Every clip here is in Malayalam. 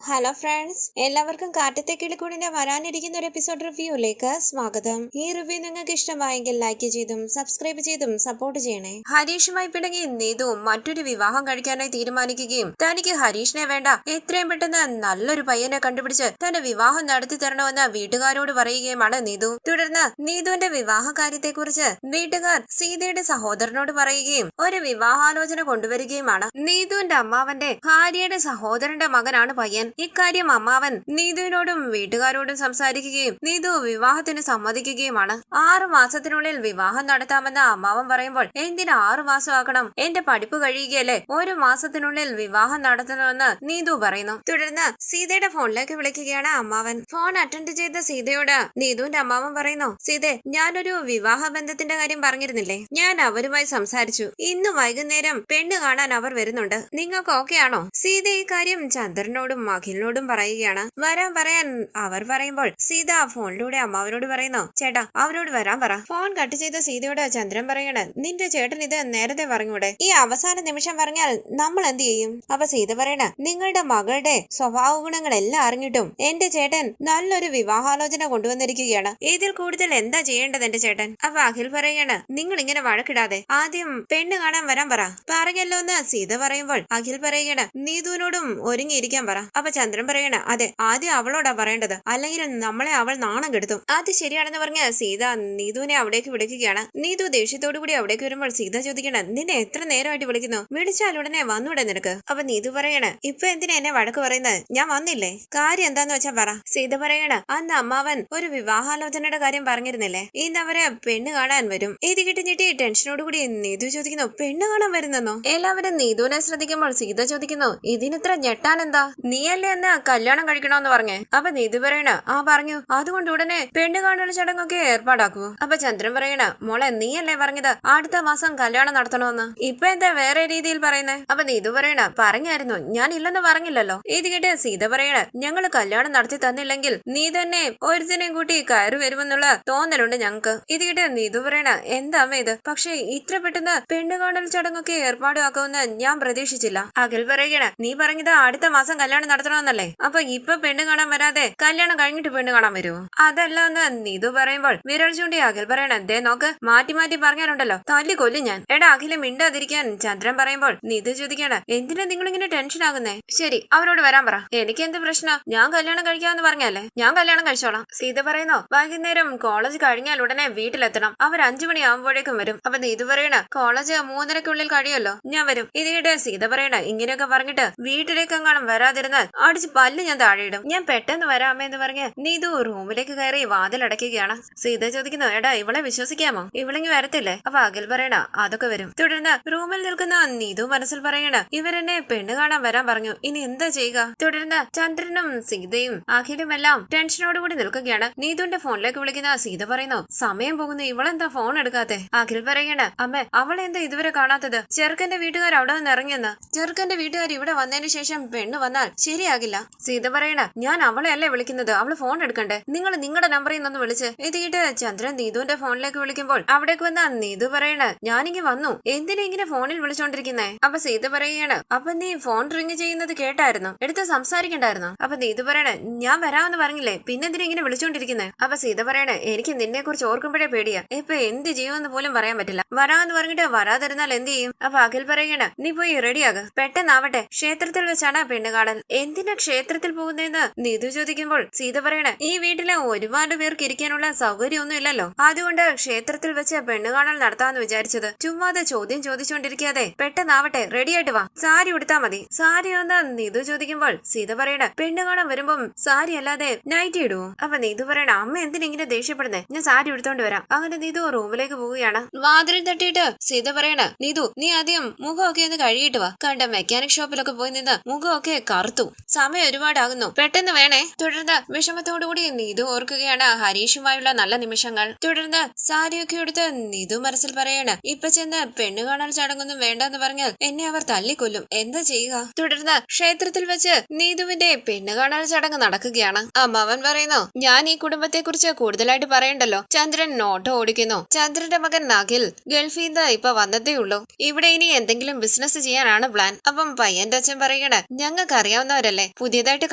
ഹലോ ഫ്രണ്ട്സ്, എല്ലാവർക്കും കാറ്റത്തെ കിളിക്കൂടിന്റെ വരാനിരിക്കുന്ന ഒരു എപ്പിസോഡ് റിവ്യൂയിലേക്ക് സ്വാഗതം. ഈ റിവ്യൂ നിങ്ങൾക്ക് ഇഷ്ടമായെങ്കിൽ ലൈക്ക് ചെയ്തും സബ്സ്ക്രൈബ് ചെയ്തും സപ്പോർട്ട് ചെയ്യണേ. ഹരീഷുമായി പിണങ്ങി നീതു മറ്റൊരു വിവാഹം കഴിക്കാനായി തീരുമാനിക്കുകയും തനിക്ക് ഹരീഷിനെ വേണ്ട, എത്രയും പെട്ടെന്ന് നല്ലൊരു പയ്യനെ കണ്ടുപിടിച്ച് തന്റെ വിവാഹം നടത്തി തരണമെന്ന് വീട്ടുകാരോട് പറയുകയുമാണ് നീതു. തുടർന്ന് നീതുവിന്റെ വിവാഹ കാര്യത്തെക്കുറിച്ച് വീട്ടുകാർ സീതയുടെ സഹോദരനോട് പറയുകയും ഒരു വിവാഹാലോചന കൊണ്ടുവരികയുമാണ്. നീതുവിന്റെ അമ്മാവന്റെ ഭാര്യയുടെ സഹോദരന്റെ മകനാണ് പയ്യൻ. ഇക്കാര്യം അമ്മാവൻ നീതുവിനോടും വീട്ടുകാരോടും സംസാരിക്കുകയും നീതു വിവാഹത്തിന് സമ്മതിക്കുകയുമാണ്. 6 മാസത്തിനുള്ളിൽ വിവാഹം നടത്താമെന്ന് അമ്മാവൻ പറയുമ്പോൾ എന്തിന് 6 മാസം ആക്കണം, എന്റെ പഠിപ്പ് കഴിയുകയല്ലേ, 1 മാസത്തിനുള്ളിൽ വിവാഹം നടത്തണമെന്ന് നീതു പറയുന്നു. തുടർന്ന് സീതയുടെ ഫോണിലേക്ക് വിളിക്കുകയാണ് അമ്മാവൻ. ഫോൺ അറ്റൻഡ് ചെയ്ത സീതയോട് നീതുവിന്റെ അമ്മാവൻ പറയുന്നു, സീതെ, ഞാനൊരു വിവാഹ ബന്ധത്തിന്റെ കാര്യം പറഞ്ഞിരുന്നില്ലേ, ഞാൻ അവരുമായി സംസാരിച്ചു. ഇന്ന് വൈകുന്നേരം പെണ്ണ് കാണാൻ അവർ വരുന്നുണ്ട്. നിങ്ങൾക്ക് ഓക്കെ ആണോ? സീത ഈ കാര്യം ചന്ദ്രനോടും അഖിലിനോടും പറയുകയാണ്. വരാൻ പറയാൻ അവർ പറയുമ്പോൾ സീത ഫോണിലൂടെ അമ്മാവനോട് പറയുന്നു, ചേട്ടാ അവരോട് വരാൻ പറ. ഫോൺ കട്ട് ചെയ്ത സീതയോട് ചന്ദ്രൻ പറയാണ്, നിന്റെ ചേട്ടൻ ഇത് നേരത്തെ പറഞ്ഞൂടെ, ഈ അവസാന നിമിഷം പറഞ്ഞാൽ നമ്മൾ എന്ത് ചെയ്യും? അപ്പൊ സീത പറയണ, നിങ്ങളുടെ മകളുടെ സ്വഭാവ ഗുണങ്ങളെല്ലാം അറിഞ്ഞിട്ടും എന്റെ ചേട്ടൻ നല്ലൊരു വിവാഹാലോചന കൊണ്ടുവന്നിരിക്കുകയാണ്. ഇതിൽ കൂടുതൽ എന്താ ചെയ്യേണ്ടത് എന്റെ ചേട്ടൻ? അപ്പൊ അഖിൽ പറയാണ്, നിങ്ങൾ ഇങ്ങനെ വഴക്കിടാതെ ആദ്യം പെണ്ണ് കാണാൻ വരാൻ പറ. പറഞ്ഞല്ലോ എന്ന് സീത പറയുമ്പോൾ അഖിൽ പറയുകയാണ്, നീതുവിനോടും ഒരുങ്ങിയിരിക്കാൻ പറ. അപ്പൊ ചന്ദ്രൻ പറയണ, അതെ, ആദ്യം അവളോടാ പറയേണ്ടത്, അല്ലെങ്കിൽ നമ്മളെ അവൾ നാണം കെടുത്തും. അത് ശരിയാണെന്ന് പറഞ്ഞ സീത നീതുവിനെ അവിടേക്ക് വിളിക്കുകയാണ്. നീതു ദേഷ്യത്തോടു കൂടി അവിടേക്ക് വരുമ്പോൾ സീത ചോദിക്കണ, നിന്നെ എത്ര നേരമായിട്ട് വിളിക്കുന്നു, വിളിച്ചാൽ ഉടനെ വന്നൂടെ നിനക്ക്? അപ്പൊ നീതു പറയണ, ഇപ്പൊ എന്തിനാ എന്നെ വഴക്ക് പറയുന്നത്, ഞാൻ വന്നില്ലേ, കാര്യം എന്താന്ന് വെച്ചാ പറ. സീത പറയണ, അന്ന് അമ്മാവൻ ഒരു വിവാഹാലോചനയുടെ കാര്യം പറഞ്ഞിരുന്നില്ലേ, ഇന്ന് അവരെ പെണ്ണ് കാണാൻ വരും. ഇത് കിട്ടിഞ്ഞിട്ട് ടെൻഷനോടുകൂടി നീതു ചോദിക്കുന്നു, പെണ്ണ് കാണാൻ വരുന്നെന്നോ? എല്ലാവരും നീതുവിനെ ശ്രദ്ധിക്കുമ്പോൾ സീത ചോദിക്കുന്നു, ഇതിനിത്ര ഞെട്ടാൻ എന്താ, നീയല്ലേ എന്ന് കല്യാണം കഴിക്കണോന്ന് പറഞ്ഞേ? അപ്പൊ നീതു പറയണ, ആ പറഞ്ഞു, അതുകൊണ്ട് ഉടനെ പെണ്ണ് കാണുന്ന ചടങ്ങൊക്കെ ഏർപ്പാടാക്കുവോ? അപ്പൊ ചന്ദ്രൻ പറയണ, മോളെ നീയല്ലേ പറഞ്ഞത് അടുത്ത മാസം കല്യാണം നടത്തണോന്ന്, ഇപ്പൊ എന്താ വേറെ രീതിയിൽ പറയുന്നേ? അപ്പൊ നീതു പറയണ, പറഞ്ഞായിരുന്നു, ഞാൻ ഇല്ലെന്ന് പറഞ്ഞില്ലല്ലോ. ഇത് കേട്ട് സീത പറയണ, ഞങ്ങള് കല്യാണം നടത്തി തന്നില്ലെങ്കിൽ നീ തന്നെ ഒരുത്തിനെയും കൂട്ടി കയറി വരുമെന്നുള്ള തോന്നലുണ്ട് ഞങ്ങക്ക്. ഇത് കേട്ട് നീതു പറയണ, എന്താ അമ്മ ഇത്, പക്ഷെ ഇത്ര പെട്ടെന്ന് പെണ്ണ് കാണൽ ചടങ്ങൊക്കെ ഏർപ്പാടാക്കുമെന്ന് ഞാൻ പ്രതീക്ഷിച്ചില്ല. അഖിൽ പറയണ, നീ പറഞ്ഞത് അടുത്ത മാസം കല്യാണം നടത്തണമെന്നല്ലേ, അപ്പൊ ഇപ്പൊ പെണ്ണ് കാണാൻ വരാതെ കല്യാണം കഴിഞ്ഞിട്ട് പെണ്ണ് കാണാൻ വരുമോ? അതല്ല എന്ന് നീതു പറയുമ്പോൾ വിരൽ ചൂണ്ടി അഖിൽ പറയണ, ദേ നോക്ക്, മാറ്റി മാറ്റി പറഞ്ഞാലുണ്ടല്ലോ തല്ലി കൊല്ലും ഞാൻ. എടാ അഖിലെ മിണ്ടാതിരിക്കാൻ ചന്ദ്രൻ പറയുമ്പോൾ നീതു ചോദിക്കണ, എന്തിനാ നിങ്ങളിങ്ങനെ ടെൻഷൻ ആകുന്നേ? ശരി, അവരോട് വരാൻ പറ, എനിക്ക് എന്ത് പ്രശ്നം, ഞാൻ കല്യാണം കഴിക്കാമെന്ന് പറഞ്ഞല്ലേ, ഞാൻ കല്യാണം കഴിച്ചോളാം. സീത പറയുന്നു, വൈകുന്നേരം കോളേജ് കഴിഞ്ഞാൽ ഉടനെ വീട്ടിലെത്തണം, അവർ 5 മണിയാകുമ്പോഴേക്കും വരും. അപ്പൊ നീതു പറയണ, കോളേജ് 3:30-ക്കുള്ളിൽ കഴിയുമല്ലോ, ഞാൻ വരും. ഇതിടെ സീത പറയണ, ഇങ്ങനെയൊക്കെ പറഞ്ഞിട്ട് വീട്ടിലേക്ക് എങ്ങാനും വരാതിരുന്നാൽ അടിച്ച് പല്ല് ഞാൻ താഴെയിടും, ഞാൻ പെട്ടെന്ന് വരാമെന്ന് പറഞ്ഞ് നീതു റൂമിലേക്ക് കയറി വാതിലടയ്ക്കുകയാണ്. സീത ചോദിക്കുന്നു, എടാ ഇവളെ വിശ്വസിക്കാമോ, ഇവളിങ്ങി വരത്തില്ലേ? അപ്പൊ അഖിൽ പറയണ, അതൊക്കെ വരും. തുടർന്ന് റൂമിൽ നിൽക്കുന്ന നീതു മനസ്സിൽ പറയണ, ഇവരെന്നെ പെണ്ണ് കാണാൻ വരാൻ പറഞ്ഞു, ഇനി എന്താ ചെയ്യുക? തുടർന്ന് ചന്ദ്രനും സീതയും അഖിലും എല്ലാം ടെൻഷനോടുകൂടി നിൽക്കുകയാണ്. നീതുവിന്റെ ഫോണിലേക്ക് വിളിക്കുന്ന സീത പറയുന്നു, സമയം പോകുന്നു, ഇവളെന്താ ഫോൺ എടുക്കാത്തെ? അഖിൽ പറയണ, അമ്മ അവളെന്താ ഇതുവരെ കാണാത്തത്, ചെറുക്കന്റെ വീട്ടുകാർ അവിടെ നിന്ന് ഇറങ്ങിയെന്ന്. ചെറുക്കന്റെ വീട്ടുകാർ ഇവിടെ വന്നതിന് ശേഷം പെണ്ണ് വന്നാൽ ശരിയാകില്ല. സീത പറയണ, ഞാൻ അവളെ അല്ലേ വിളിക്കുന്നത്, അവള് ഫോൺ എടുക്കണ്ടേ, നിങ്ങൾ നിങ്ങളുടെ നമ്പറിൽ നിന്നൊന്ന് വിളിച്ച്. ഇത് കേട്ട് ചന്ദ്രൻ നീതുവിന്റെ ഫോണിലേക്ക് വിളിക്കുമ്പോൾ അവിടേക്ക് വന്ന നീതു പറയണ, ഞാനിങ്ങി വന്നു, എന്തിനാ ഇങ്ങനെ ഫോണിൽ വിളിച്ചോണ്ടിരിക്കുന്നേ? അപ്പൊ സീത പറയാണ്, അപ്പൊ നീ ഫോൺ റിങ് ചെയ്യുന്നത് കേട്ടായിരുന്നു, എടുത്ത് സംസാരിക്കണ്ടായിരുന്നു? അപ്പൊ നീതു പറയണ, ഞാൻ വരാമെന്ന് പറഞ്ഞില്ലേ, പിന്നെന്തിനാ ഇങ്ങനെ വിളിച്ചോണ്ടിരിക്കുന്നേ? അപ്പൊ സീത പറയണ, എനിക്ക് നിന്നെ കുറിച്ച് ഓർക്കുമ്പോഴേ പേടിയാ, ഇപ്പൊ എന്ത് ചെയ്യുമെന്ന് പോലും പറയാൻ പറ്റില്ല, വരാമെന്ന് പറഞ്ഞിട്ട് വരാതിരുന്നാൽ എന്ത് ചെയ്യും? അപ്പൊ അഖിൽ പറയണ, നീ പോയി റെഡിയാക, പെട്ടെന്നാവട്ടെ, ക്ഷേത്രത്തിൽ വെച്ചാണ് പെണ്ണ് കാണൽ. എന്തിനാ ക്ഷേത്രത്തിൽ പോകുന്നതെന്ന് നീതു ചോദിക്കുമ്പോൾ സീത പറയണ, ഈ വീട്ടിലെ ഒരുപാട് പേർക്ക് ഇരിക്കാനുള്ള സൗകര്യമൊന്നും ഇല്ലല്ലോ, അതുകൊണ്ട് ക്ഷേത്രത്തിൽ വെച്ച് പെണ്ണ് കാണൽ നടത്താമെന്ന് വിചാരിച്ചത്. ചുമ്മാതെ ചോദ്യം ചോദിച്ചോണ്ടിരിക്കാതെ പെട്ടെന്നാവട്ടെ, റെഡിയായിട്ട് വാ, സാരി ഉടുത്താ മതി. സാരി ഒന്ന് നീതു ചോദിക്കുമ്പോൾ സീത പറയണ, പെണ്ണ് കാണാൻ വരുമ്പം സാരി അല്ലാതെ നൈറ്റി ഇടുവോ? അപ്പൊ നീതു പറയണ, അമ്മ എന്തിനെങ്ങനെ ദേഷ്യപ്പെടുന്നേ, ഞാൻ സാരി എടുത്തോണ്ട് വരാം. അങ്ങനെ നീതു റൂമിലേക്ക് പോവുകയാണ്. വാതിൽ തട്ടിയിട്ട് സീത പറയണ, നീതു നീ ആദ്യം മുഖമൊക്കെ ഒന്ന് കഴുകിയിട്ട് വാ, കണ്ട മെക്കാനിക് ഷോപ്പിലൊക്കെ പോയി നിന്ന് മുഖമൊക്കെ കറുത്തു, സമയം ഒരുപാടാകുന്നു, പെട്ടെന്ന് വേണേ. തുടർന്ന് വിഷമത്തോടുകൂടി നീതു ഓർക്കുകയാണ് ഹരീഷുമായുള്ള നല്ല നിമിഷങ്ങൾ. തുടർന്ന് സാരിയൊക്കെ എടുത്ത് നീതു മനസ്സിൽ പറയാണ്, ഇപ്പൊ ചെന്ന് പെണ്ണ് കാണാൻ ചടങ്ങൊന്നും വേണ്ടെന്ന് പറഞ്ഞാൽ എന്നെ അവർ തല്ലിക്കൊല്ലും, എന്താ ചെയ്യുക? തുടർന്ന് ക്ഷേത്രത്തിൽ വെച്ച് നീതുവിന്റെ പെണ്ണ് കാണാൻ ചടങ്ങ് നടക്കുകയാണ്. അമ്മാവൻ പറയുന്നു, ഞാൻ ഈ കുടുംബത്തെ കുറിച്ച് കൂടുതലായിട്ട് പറയണ്ടല്ലോ. ചന്ദ്രൻ ഓട്ടോ ഓടിക്കുന്നു. ചന്ദ്രന്റെ മകൻ അഖിൽ ഗൾഫിൽ നിന്ന് ഇപ്പൊ വന്നതേ ഉള്ളൂ. ഇവിടെ ഇനി എന്തെങ്കിലും ബിസിനസ് ചെയ്യാനാണ് പ്ലാൻ. അപ്പം പയ്യന്റെ അച്ഛൻ പറയണ, ഞങ്ങൾക്ക് അറിയാവുന്നവരല്ലേ അല്ലേ, പുതിയതായിട്ട്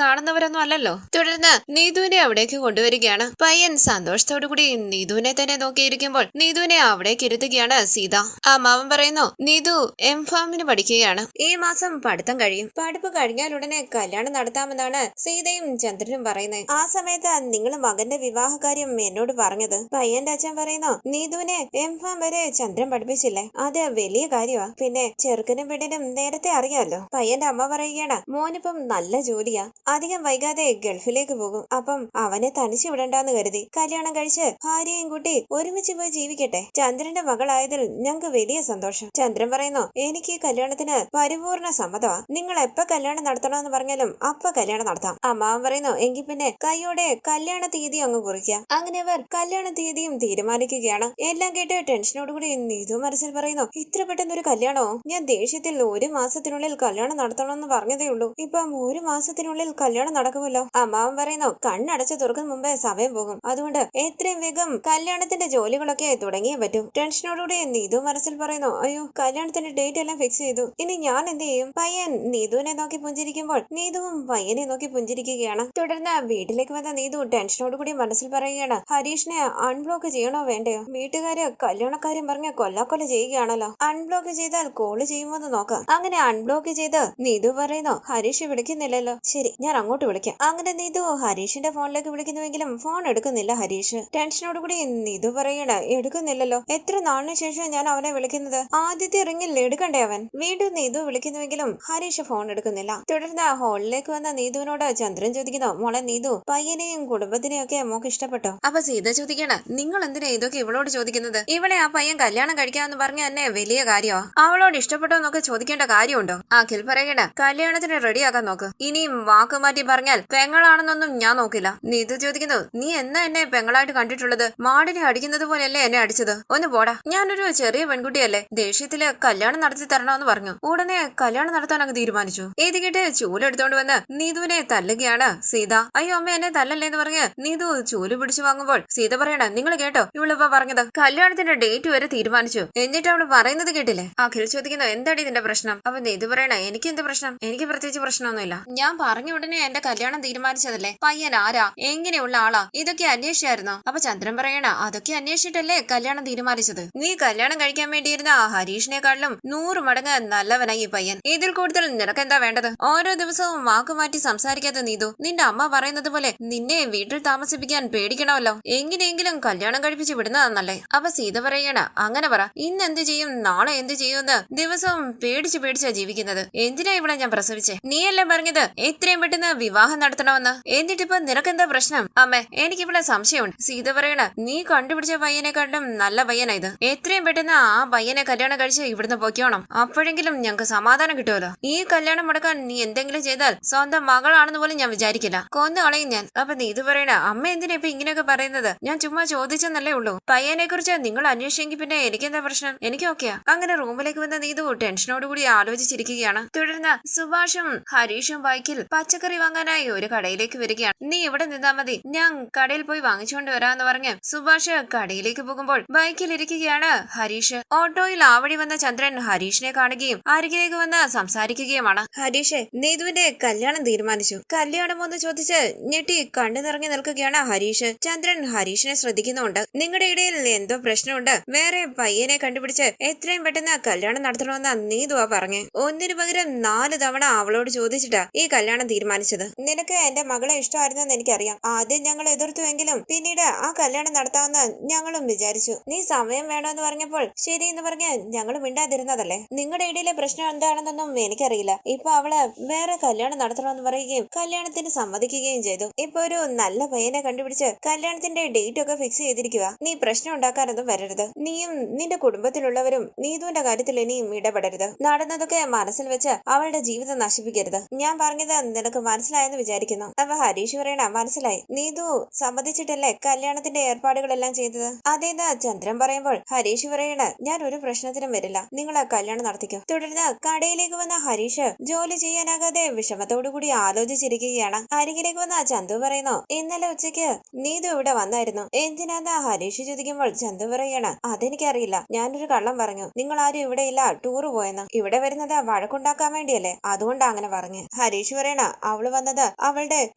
കാണുന്നവരൊന്നും അല്ലല്ലോ. തുടർന്ന് നീതുവിനെ അവിടേക്ക് കൊണ്ടുവരികയാണ്. പയ്യൻ സന്തോഷത്തോടു കൂടി നീതുവിനെ തന്നെ നോക്കിയിരിക്കുമ്പോൾ നീതുവിനെ അവിടേക്ക് ഇരുത്തുകയാണ് സീത. അമ്മാവൻ പറയുന്നു, നീതു എംഫാമിന് പഠിക്കുകയാണ്. ഈ മാസം പഠിത്തം കഴിയും. പഠിപ്പ് കഴിഞ്ഞാൽ ഉടനെ കല്യാണം നടത്താമെന്നാണ് സീതയും ചന്ദ്രനും പറയുന്നത്. ആ സമയത്ത് നിങ്ങൾ മകന്റെ വിവാഹകാര്യം എന്നോട് പറഞ്ഞത്. പയ്യന്റെ അച്ഛൻ പറയുന്നു, നീതുവിനെ എംഫാം വരെ ചന്ദ്രൻ പഠിപ്പിച്ചില്ലേ, അത് വലിയ കാര്യമാ. പിന്നെ ചെറുക്കനും പെണ്ണിനും നേരത്തെ അറിയാമല്ലോ. പയ്യന്റെ അമ്മ പറയുകയാണ്, മോനിപ്പം നല്ല ജോലിയാ, അധികം വൈകാതെ ഗൾഫിലേക്ക് പോകും. അപ്പം അവനെ തനിച്ചു വിടണ്ടെന്ന് കരുതി കല്യാണം കഴിച്ച് ഭാര്യയും കൂട്ടി ഒരുമിച്ച് പോയി ജീവിക്കട്ടെ. ചന്ദ്രന്റെ മകളായതിൽ ഞങ്ങൾക്ക് വലിയ സന്തോഷം. ചന്ദ്രൻ പറയുന്നു, എനിക്ക് കല്യാണത്തിന് പരിപൂർണ സമ്മതമാ. നിങ്ങൾ എപ്പ കല്യാണം നടത്തണമെന്ന് പറഞ്ഞാലും അപ്പ കല്യാണം നടത്താം. അമ്മാവൻ പറയുന്നു, എങ്കിൽ പിന്നെ കൈയോടെ കല്യാണ തീയതി അങ്ങ് കുറിക്കാം. അങ്ങനെ അവർ കല്യാണ തീയതിയും തീരുമാനിക്കുകയാണ്. എല്ലാം കേട്ട് ടെൻഷനോടുകൂടി നീതു മനസ്സിൽ പറയുന്നു, ഇത്ര പെട്ടെന്നൊരു കല്യാണമോ? ഞാൻ ദേഷ്യത്തിൽ 1 മാസത്തിനുള്ളിൽ കല്യാണം നടത്തണമെന്ന് പറഞ്ഞതേ ഉള്ളൂ. ഇപ്പം 1 മാസത്തിനുള്ളിൽ കല്യാണം നടക്കുമല്ലോ. അമ്മാവൻ പറയുന്നു, കണ്ണടച്ച് തുറക്കുന്ന മുമ്പേ സമയം പോകും. അതുകൊണ്ട് എത്രയും വേഗം കല്യാണത്തിന്റെ ജോലികളൊക്കെ തുടങ്ങിയേ പറ്റൂ. ടെൻഷനോടുകൂടി നീതു മനസ്സിൽ പറയുന്നു, അയ്യോ കല്യാണത്തിന്റെ ഡേറ്റ് എല്ലാം ഫിക്സ് ചെയ്തു, ഇനി ഞാൻ എന്ത് ചെയ്യും? പയ്യൻ നീതുവിനെ നോക്കി പുഞ്ചിരിക്കുമ്പോൾ നീതുവും പയ്യനെ നോക്കി പുഞ്ചിരിക്കുകയാണ്. തുടർന്ന് വീട്ടിലേക്ക് വന്ന നീതു ടെൻഷനോടുകൂടി മനസ്സിൽ പറയുകയാണ്, ഹരീഷിനെ അൺബ്ലോക്ക് ചെയ്യണോ വേണ്ടയോ? വീട്ടുകാര് കല്യാണക്കാരും പറഞ്ഞ കൊല്ലാക്കൊല ചെയ്യുകയാണല്ലോ. അൺബ്ലോക്ക് ചെയ്താൽ കോള് ചെയ്യുമോന്ന് നോക്കാം. അങ്ങനെ അൺബ്ലോക്ക് ചെയ്ത് നീതു പറയുന്നു, ഹരീഷ് വിളിക്കുന്നില്ലല്ലോ, ശരി ഞാൻ അങ്ങോട്ട് വിളിക്കാം. അങ്ങനെ നീതു ഹരീഷിന്റെ ഫോണിലേക്ക് വിളിക്കുന്നുവെങ്കിലും ഫോൺ എടുക്കുന്നില്ല ഹരീഷ്. ടെൻഷനോടുകൂടി നീതു പറയണ, എടുക്കുന്നില്ലല്ലോ, എത്ര നാളിന് ശേഷം ഞാൻ അവനെ വിളിക്കുന്നത്, ആദ്യത്തെ റിങ്ങിൽ എടുക്കണ്ടേ അവൻ? വീണ്ടും നീതു വിളിക്കുന്നുവെങ്കിലും ഹരീഷ് ഫോൺ എടുക്കുന്നില്ല. തുടർന്ന് ഹോളിലേക്ക് വന്ന നീതുവിനോട് ചന്ദ്രൻ ചോദിക്കുന്നു, മോളെ നീതു, പയ്യനെയും കുടുംബത്തിനെയും ഒക്കെ മോക്ക് ഇഷ്ടപ്പെട്ടോ? അപ്പൊ സീത ചോദിക്കണ, നിങ്ങൾ എന്തിനാ ഇതൊക്കെ ഇവളോട് ചോദിക്കുന്നത്? ഇവളെ ആ പയ്യൻ കല്യാണം കഴിക്കാമെന്ന് പറഞ്ഞ തന്നെ വലിയ കാര്യമാ. അവളോട് ഇഷ്ടപ്പെട്ടോ എന്നൊക്കെ ചോദിക്കേണ്ട കാര്യമുണ്ടോ? അഖിൽ പറയണ, കല്യാണത്തിന് റെഡിയാക്കാൻ നോക്ക്. ഇനിയും വാക്ക് മാറ്റി പറഞ്ഞാൽ പെങ്ങളാണെന്നൊന്നും ഞാൻ നോക്കില്ല. നീതു ചോദിക്കുന്നു, നീ എന്നാ എന്നെ പെങ്ങളായിട്ട് കണ്ടിട്ടുള്ളത്? മാടിനെ അടിക്കുന്നത് പോലെയല്ലേ എന്നെ അടിച്ചത്? ഒന്ന് പോടാ, ഞാനൊരു ചെറിയ പെൺകുട്ടിയല്ലേ, ദേഷ്യത്തില് കല്യാണം നടത്തി തരണമെന്ന് പറഞ്ഞു. ഉടനെ കല്യാണം നടത്താൻ അങ്ങ് തീരുമാനിച്ചു. ഇത് കേട്ട് ചൂലെടുത്തോണ്ട് വന്ന് നീതുവിനെ തല്ലുകയാണ് സീത. അയ്യോ അമ്മ എന്നെ തല്ലല്ലേന്ന് പറഞ്ഞ് നീതു ചൂല് പിടിച്ചു വാങ്ങുമ്പോൾ സീത പറയണ, നിങ്ങൾ കേട്ടോ ഇവളിപ്പോ പറഞ്ഞത്? കല്യാണത്തിന്റെ ഡേറ്റ് വരെ തീരുമാനിച്ചു, എന്നിട്ട് അവള് പറയുന്നത് കേട്ടില്ലേ? അഖിൽ ചോദിക്കുന്നു, എന്താടി ഇതിന്റെ പ്രശ്നം? അപ്പൊ നീതു പറയണ, എനിക്ക് എന്ത് പ്രശ്നം? എനിക്ക് പ്രത്യേകിച്ച് പ്രശ്നമൊന്നുമില്ല. ഞാൻ പറഞ്ഞ ഉടനെ എന്റെ കല്യാണം തീരുമാനിച്ചതല്ലേ. പയ്യൻ ആരാ, എങ്ങനെയുള്ള ആളാ, ഇതൊക്കെ അന്വേഷിച്ചായിരുന്നോ? അപ്പൊ ചന്ദ്രൻ പറയണ, അതൊക്കെ അന്വേഷിച്ചിട്ടല്ലേ കല്യാണം തീരുമാനിച്ചത്. നീ കല്യാണം കഴിക്കാൻ വേണ്ടിയിരുന്ന ആ ഹരീഷിനെക്കാളിലും 100 മടങ്ങ് നല്ലവനായി ഈ പയ്യൻ. ഇതിൽ കൂടുതൽ നിനക്കെന്താ വേണ്ടത്? ഓരോ ദിവസവും വാക്കുമാറ്റി സംസാരിക്കാതെ നീതു, നിന്റെ അമ്മ പറയുന്നത് പോലെ നിന്നെ വീട്ടിൽ താമസിപ്പിക്കാൻ പേടിക്കണമല്ലോ. എങ്ങനെയെങ്കിലും കല്യാണം കഴിപ്പിച്ച് വിടുന്നതാണല്ലേ. അപ്പൊ സീത പറയണ, അങ്ങനെ പറ, ഇന്ന് എന്ത് ചെയ്യും നാളെ എന്ത് ചെയ്യുമെന്ന് ദിവസവും പേടിച്ചാ ജീവിക്കുന്നത്. എന്തിനാ ഇവിടെ ഞാൻ പ്രസവിച്ചേ? നീയല്ലേ പറഞ്ഞത് എത്രയും പെട്ടെന്ന് വിവാഹം നടത്തണമെന്ന്? എന്നിട്ടിപ്പോ നിനക്കെന്താ പ്രശ്നം? അമ്മേ എനിക്കിവിടെ സംശയമുണ്ട്. സീത പറയണ, നീ കണ്ടുപിടിച്ച പയ്യനെക്കാട്ടും നല്ല പയ്യനാ ഇത്. എത്രയും പെട്ടെന്ന് ആ പയ്യനെ കല്യാണം കഴിച്ച് ഇവിടുന്ന് പൊയ്ക്കോണം. അപ്പോഴെങ്കിലും ഞങ്ങൾക്ക് സമാധാനം കിട്ടുമല്ലോ. ഈ കല്യാണം മുടക്കാൻ നീ എന്തെങ്കിലും ചെയ്താൽ സ്വന്തം മകളാണെന്ന് പോലും ഞാൻ വിചാരിക്കില്ല, കൊന്നു കളയും ഞാൻ. അപ്പൊ നീതു പറയണ, അമ്മ എന്തിനാ ഇപ്പൊ ഇങ്ങനെയൊക്കെ പറയുന്നത്? ഞാൻ ചുമ്മാ ചോദിച്ചെന്നല്ലേ ഉള്ളൂ. പയ്യനെ കുറിച്ച് നിങ്ങൾ അന്വേഷിച്ചെങ്കിൽ പിന്നെ എനിക്കെന്താ പ്രശ്നം? എനിക്ക് ഓക്കെയാ. അങ്ങനെ റൂമിലേക്ക് വന്ന നീതു ടെൻഷനോടുകൂടി ആലോചിച്ചിരിക്കുകയാണ്. തുടർന്ന് സുഭാഷും ഹരീഷും ബൈക്കിൽ പച്ചക്കറി വാങ്ങാനായി ഒരു കടയിലേക്ക് വരികയാണ്. നീ ഇവിടെ നിന്നാ മതി, ഞാൻ കടയിൽ പോയി വാങ്ങിച്ചുകൊണ്ട് വരാന്ന് പറഞ്ഞ് സുഭാഷ് കടയിലേക്ക് പോകുമ്പോൾ ബൈക്കിൽ ഇരിക്കുകയാണ് ഹരീഷ്. ഓട്ടോയിൽ ആവഴി വന്ന ചന്ദ്രൻ ഹരീഷിനെ കാണുകയും അരികിലേക്ക് വന്ന് സംസാരിക്കുകയുമാണ്. ഹരീഷ്, നീതുവിന്റെ കല്യാണം തീരുമാനിച്ചു. കല്യാണമോന്ന് ചോദിച്ച് ഞെട്ടി കണ്ണു നിറങ്ങി നിൽക്കുകയാണ് ഹരീഷ്. ചന്ദ്രൻ ഹരീഷിനെ ശ്രദ്ധിക്കുന്നുണ്ട്. നിങ്ങളുടെ ഇടയിൽ എന്തോ പ്രശ്നമുണ്ട്, വേറെ പയ്യനെ കണ്ടുപിടിച്ച് എത്രയും പെട്ടെന്ന് കല്യാണം നടത്തണമെന്ന് നീതുവാ പറഞ്ഞേ. ഒന്നിനു പകരം 4 തവണ അവളോട് ചോദിച്ചിട്ടാ ഈ കല്യാണം തീരുമാനിച്ചത്. നിനക്ക് എന്റെ മകളെ ഇഷ്ടമായിരുന്നെന്ന് എനിക്കറിയാം. ആദ്യം ഞങ്ങൾ എതിർത്തുവെങ്കിലും പിന്നീട് ആ കല്യാണം നടത്താമെന്ന് ഞങ്ങളും വിചാരിച്ചു. നീ സമയം വേണമെന്ന് പറഞ്ഞപ്പോൾ ശരിയെന്ന് പറഞ്ഞ് ഞങ്ങൾ മിണ്ടാതിരുന്നതല്ലേ. നിങ്ങളുടെ ഇടയിലെ പ്രശ്നം എന്താണെന്നൊന്നും എനിക്കറിയില്ല. ഇപ്പൊ അവള് വേറെ കല്യാണം നടത്തണമെന്ന് പറയുകയും കല്യാണത്തിന് സമ്മതിക്കുകയും ചെയ്തു. ഇപ്പൊ ഒരു നല്ല പയ്യനെ കണ്ടുപിടിച്ച് കല്യാണത്തിന്റെ ഡേറ്റ് ഒക്കെ ഫിക്സ് ചെയ്തിരിക്കുക. നീ പ്രശ്നം ഉണ്ടാക്കാനൊന്നും വരരുത്. നീയും നിന്റെ കുടുംബത്തിലുള്ളവരും നീതുവിന്റെ കാര്യത്തിൽ ഇനിയും ഇടപെടരുത്. നടന്നതൊക്കെ മനസ്സിൽ വെച്ച് അവളുടെ ജീവിതം നശിപ്പിക്കരുത്. ഞാൻ പറഞ്ഞത് നിനക്ക് മനസ്സിലായെന്ന് വിചാരിക്കുന്നു. അപ്പൊ ഹരീഷ് പറയണ, മനസ്സിലായി. നീതു സമ്മതിച്ചിട്ടല്ലേ കല്യാണത്തിന്റെ ഏർപ്പാടുകളെല്ലാം ചെയ്തത്? അതേന്ന് ചന്ദ്രൻ പറയുമ്പോൾ ഹരീഷ് പറയണ, ഞാൻ ഒരു പ്രശ്നത്തിനും വരില്ല, നിങ്ങൾ കല്യാണം നടത്തിക്കോ. തുടർന്ന് കടയിലേക്ക് വന്ന ഹരീഷ് ജോലി ചെയ്യാനാകാതെ വിഷമത്തോടുകൂടി ആലോചിച്ചിരിക്കുകയാണ്. അരികിലേക്ക് വന്ന ചന്തു പറയുന്നു, ഇന്നലെ ഉച്ചയ്ക്ക് നീതു ഇവിടെ വന്നായിരുന്നു. എന്തിനാന്ന് ഹരീഷ് ചോദിക്കുമ്പോൾ ചന്തു പറയണ, അതെനിക്കറിയില്ല, ഞാനൊരു കള്ളം പറഞ്ഞു. നിങ്ങൾ ആരും ഇവിടെ ഇല്ല, ടൂറ് പോയെന്ന്. ഇവിടെ വരുന്നത് വഴക്കുണ്ടാക്കാൻ വേണ്ടിയല്ലേ, അതുകൊണ്ടാ അങ്ങനെ പറഞ്ഞു. ഹരീഷ് പറയണ അവള് വന്നത് അവളുടെ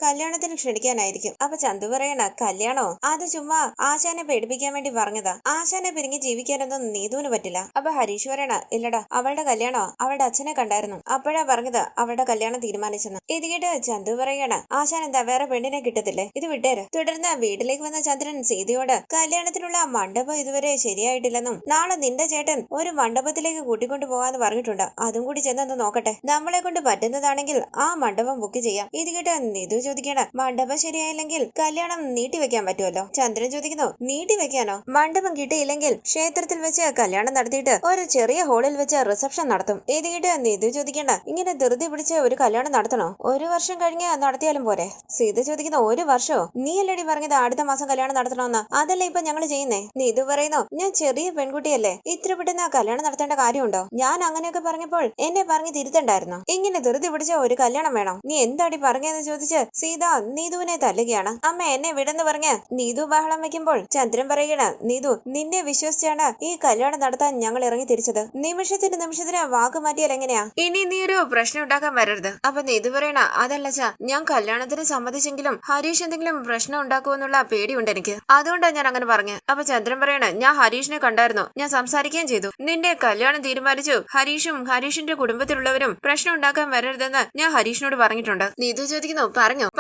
കല്യാണത്തിന് ക്ഷണിക്കാനായിരിക്കും. അപ്പൊ ചന്തു പറയണ കല്യാണോ? അത് ചുമ്മാ ആശാനെ പേടിപ്പിക്കാൻ വേണ്ടി പറഞ്ഞതാ. ആശാനെ പിരിങ്ങി ജീവിക്കാനൊന്നും നീതുവിന് പറ്റില്ല. അപ്പൊ ഹരീഷ് പറയണ ഇല്ലടാ, അവളുടെ കല്യാണോ അവളുടെ അച്ഛനെ കണ്ടായിരുന്നു, അപ്പോഴാ പറഞ്ഞത് അവളുടെ കല്യാണം തീരുമാനിച്ചെന്ന്. ഇത് കേട്ട് ചന്തു പറയണ ആശാൻ എന്താ വേറെ പെണ്ണിനെ കിട്ടത്തില്ലേ, ഇത് വിട്ടേര്. തുടർന്ന് വീട്ടിലേക്ക് വന്ന ചന്ദ്രൻ സീതയോട് കല്യാണത്തിനുള്ള മണ്ഡപം ഇതുവരെ ശരിയായിട്ടില്ലെന്നും നാളെ നിന്റെ ചേട്ടൻ ഒരു മണ്ഡപത്തിലേക്ക് കൂട്ടിക്കൊണ്ടു പോകാന്ന് പറഞ്ഞിട്ടുണ്ട്, അതും കൂടി ചെന്നൊന്ന് നോക്കട്ടെ, നമ്മളെ കൊണ്ട് പറ്റുന്നതാണെങ്കിൽ ആ മണ്ഡപം ബുക്ക് ചെയ്യാം. ഇത് കേട്ട് നിധു ചോദിക്കണ മണ്ഡപം ശരിയായില്ലെങ്കിൽ കല്യാണം നീട്ടിവെക്കാൻ പറ്റുമല്ലോ. ചന്ദ്രൻ ചോദിക്കുന്നു നീട്ടിവെക്കാനോ? മണ്ഡപം കിട്ടിയില്ലെങ്കിൽ ക്ഷേത്രത്തിൽ വെച്ച് കല്യാണം നടത്തിയിട്ട് ഒരു ചെറിയ ഹോളിൽ വെച്ച് റിസപ്ഷൻ നടത്തും. ഇത് കേട്ട് നിധു ചോദിക്കണ്ട ഇങ്ങനെ ധൃതി പിടിച്ച് ഒരു കല്യാണം നടത്തണോ? ഒരു വർഷം കഴിഞ്ഞ് നടത്തിയാലും പോരെ? സീത ചോദിക്കുന്നു ഒരു വർഷോ? നീ അല്ലടി പറഞ്ഞത് അടുത്ത മാസം കല്യാണം നടത്തണമെന്ന്, അതല്ല ഇപ്പൊ ഞങ്ങള് ചെയ്യുന്നേ. നിധു പറയുന്നു ഞാൻ ചെറിയ പെൺകുട്ടിയല്ലേ, ഇത്ര പെട്ടെന്ന് കല്യാണം നടത്തേണ്ട കാര്യമുണ്ടോ? ഞാൻ അങ്ങനെയൊക്കെ പറഞ്ഞപ്പോൾ എന്നെ പറഞ്ഞ് തിരുത്തണ്ടായിരുന്നു. ഇങ്ങനെ ധൃതി പിടിച്ച ഒരു കല്യാണം വേണോ? നീ എന്താടി പറഞ്ഞെന്ന് ചോദിച്ച് സീത നീതുവിനെ തല്ലുകയാണ്. അമ്മ എന്നെ വിടെന്ന് പറഞ്ഞ് നീതു ബഹളം വെക്കുമ്പോൾ ചന്ദ്രൻ പറയണ നീതു നിന്നെ വിശ്വസിച്ചാണ് ഈ കല്യാണം നടത്താൻ ഞങ്ങൾ ഇറങ്ങി തിരിച്ചത്, നിമിഷത്തിന് വാക്ക് മാറ്റിയാൽ എങ്ങനെയാ? ഇനി നീ ഒരു പ്രശ്നം ഉണ്ടാക്കാൻ വരരുത്. അപ്പൊ നീതു പറയണ അതല്ല ചാ, ഞാൻ കല്യാണത്തിന് സമ്മതിച്ചെങ്കിലും ഹരീഷ് എന്തെങ്കിലും പ്രശ്നം ഉണ്ടാക്കുമെന്നുള്ള പേടിയുണ്ട് എനിക്ക്, അതുകൊണ്ടാണ് ഞാൻ അങ്ങനെ പറഞ്ഞു. അപ്പൊ ചന്ദ്രൻ പറയണ ഞാൻ ഹരീഷിനെ കണ്ടായിരുന്നു, ഞാൻ സംസാരിക്കുകയും ചെയ്തു, നിന്റെ കല്യാണം തീരുമാനിച്ചു, ഹരീഷും ഹരീഷിന്റെ കുടുംബത്തിലുള്ളവരും പ്രശ്നം ഉണ്ടാക്കാൻ വരരുതെന്ന് ഞാൻ ഹരീഷിനോട് പറഞ്ഞിട്ടുണ്ട്. നീതു ചോദിക്കുന്നു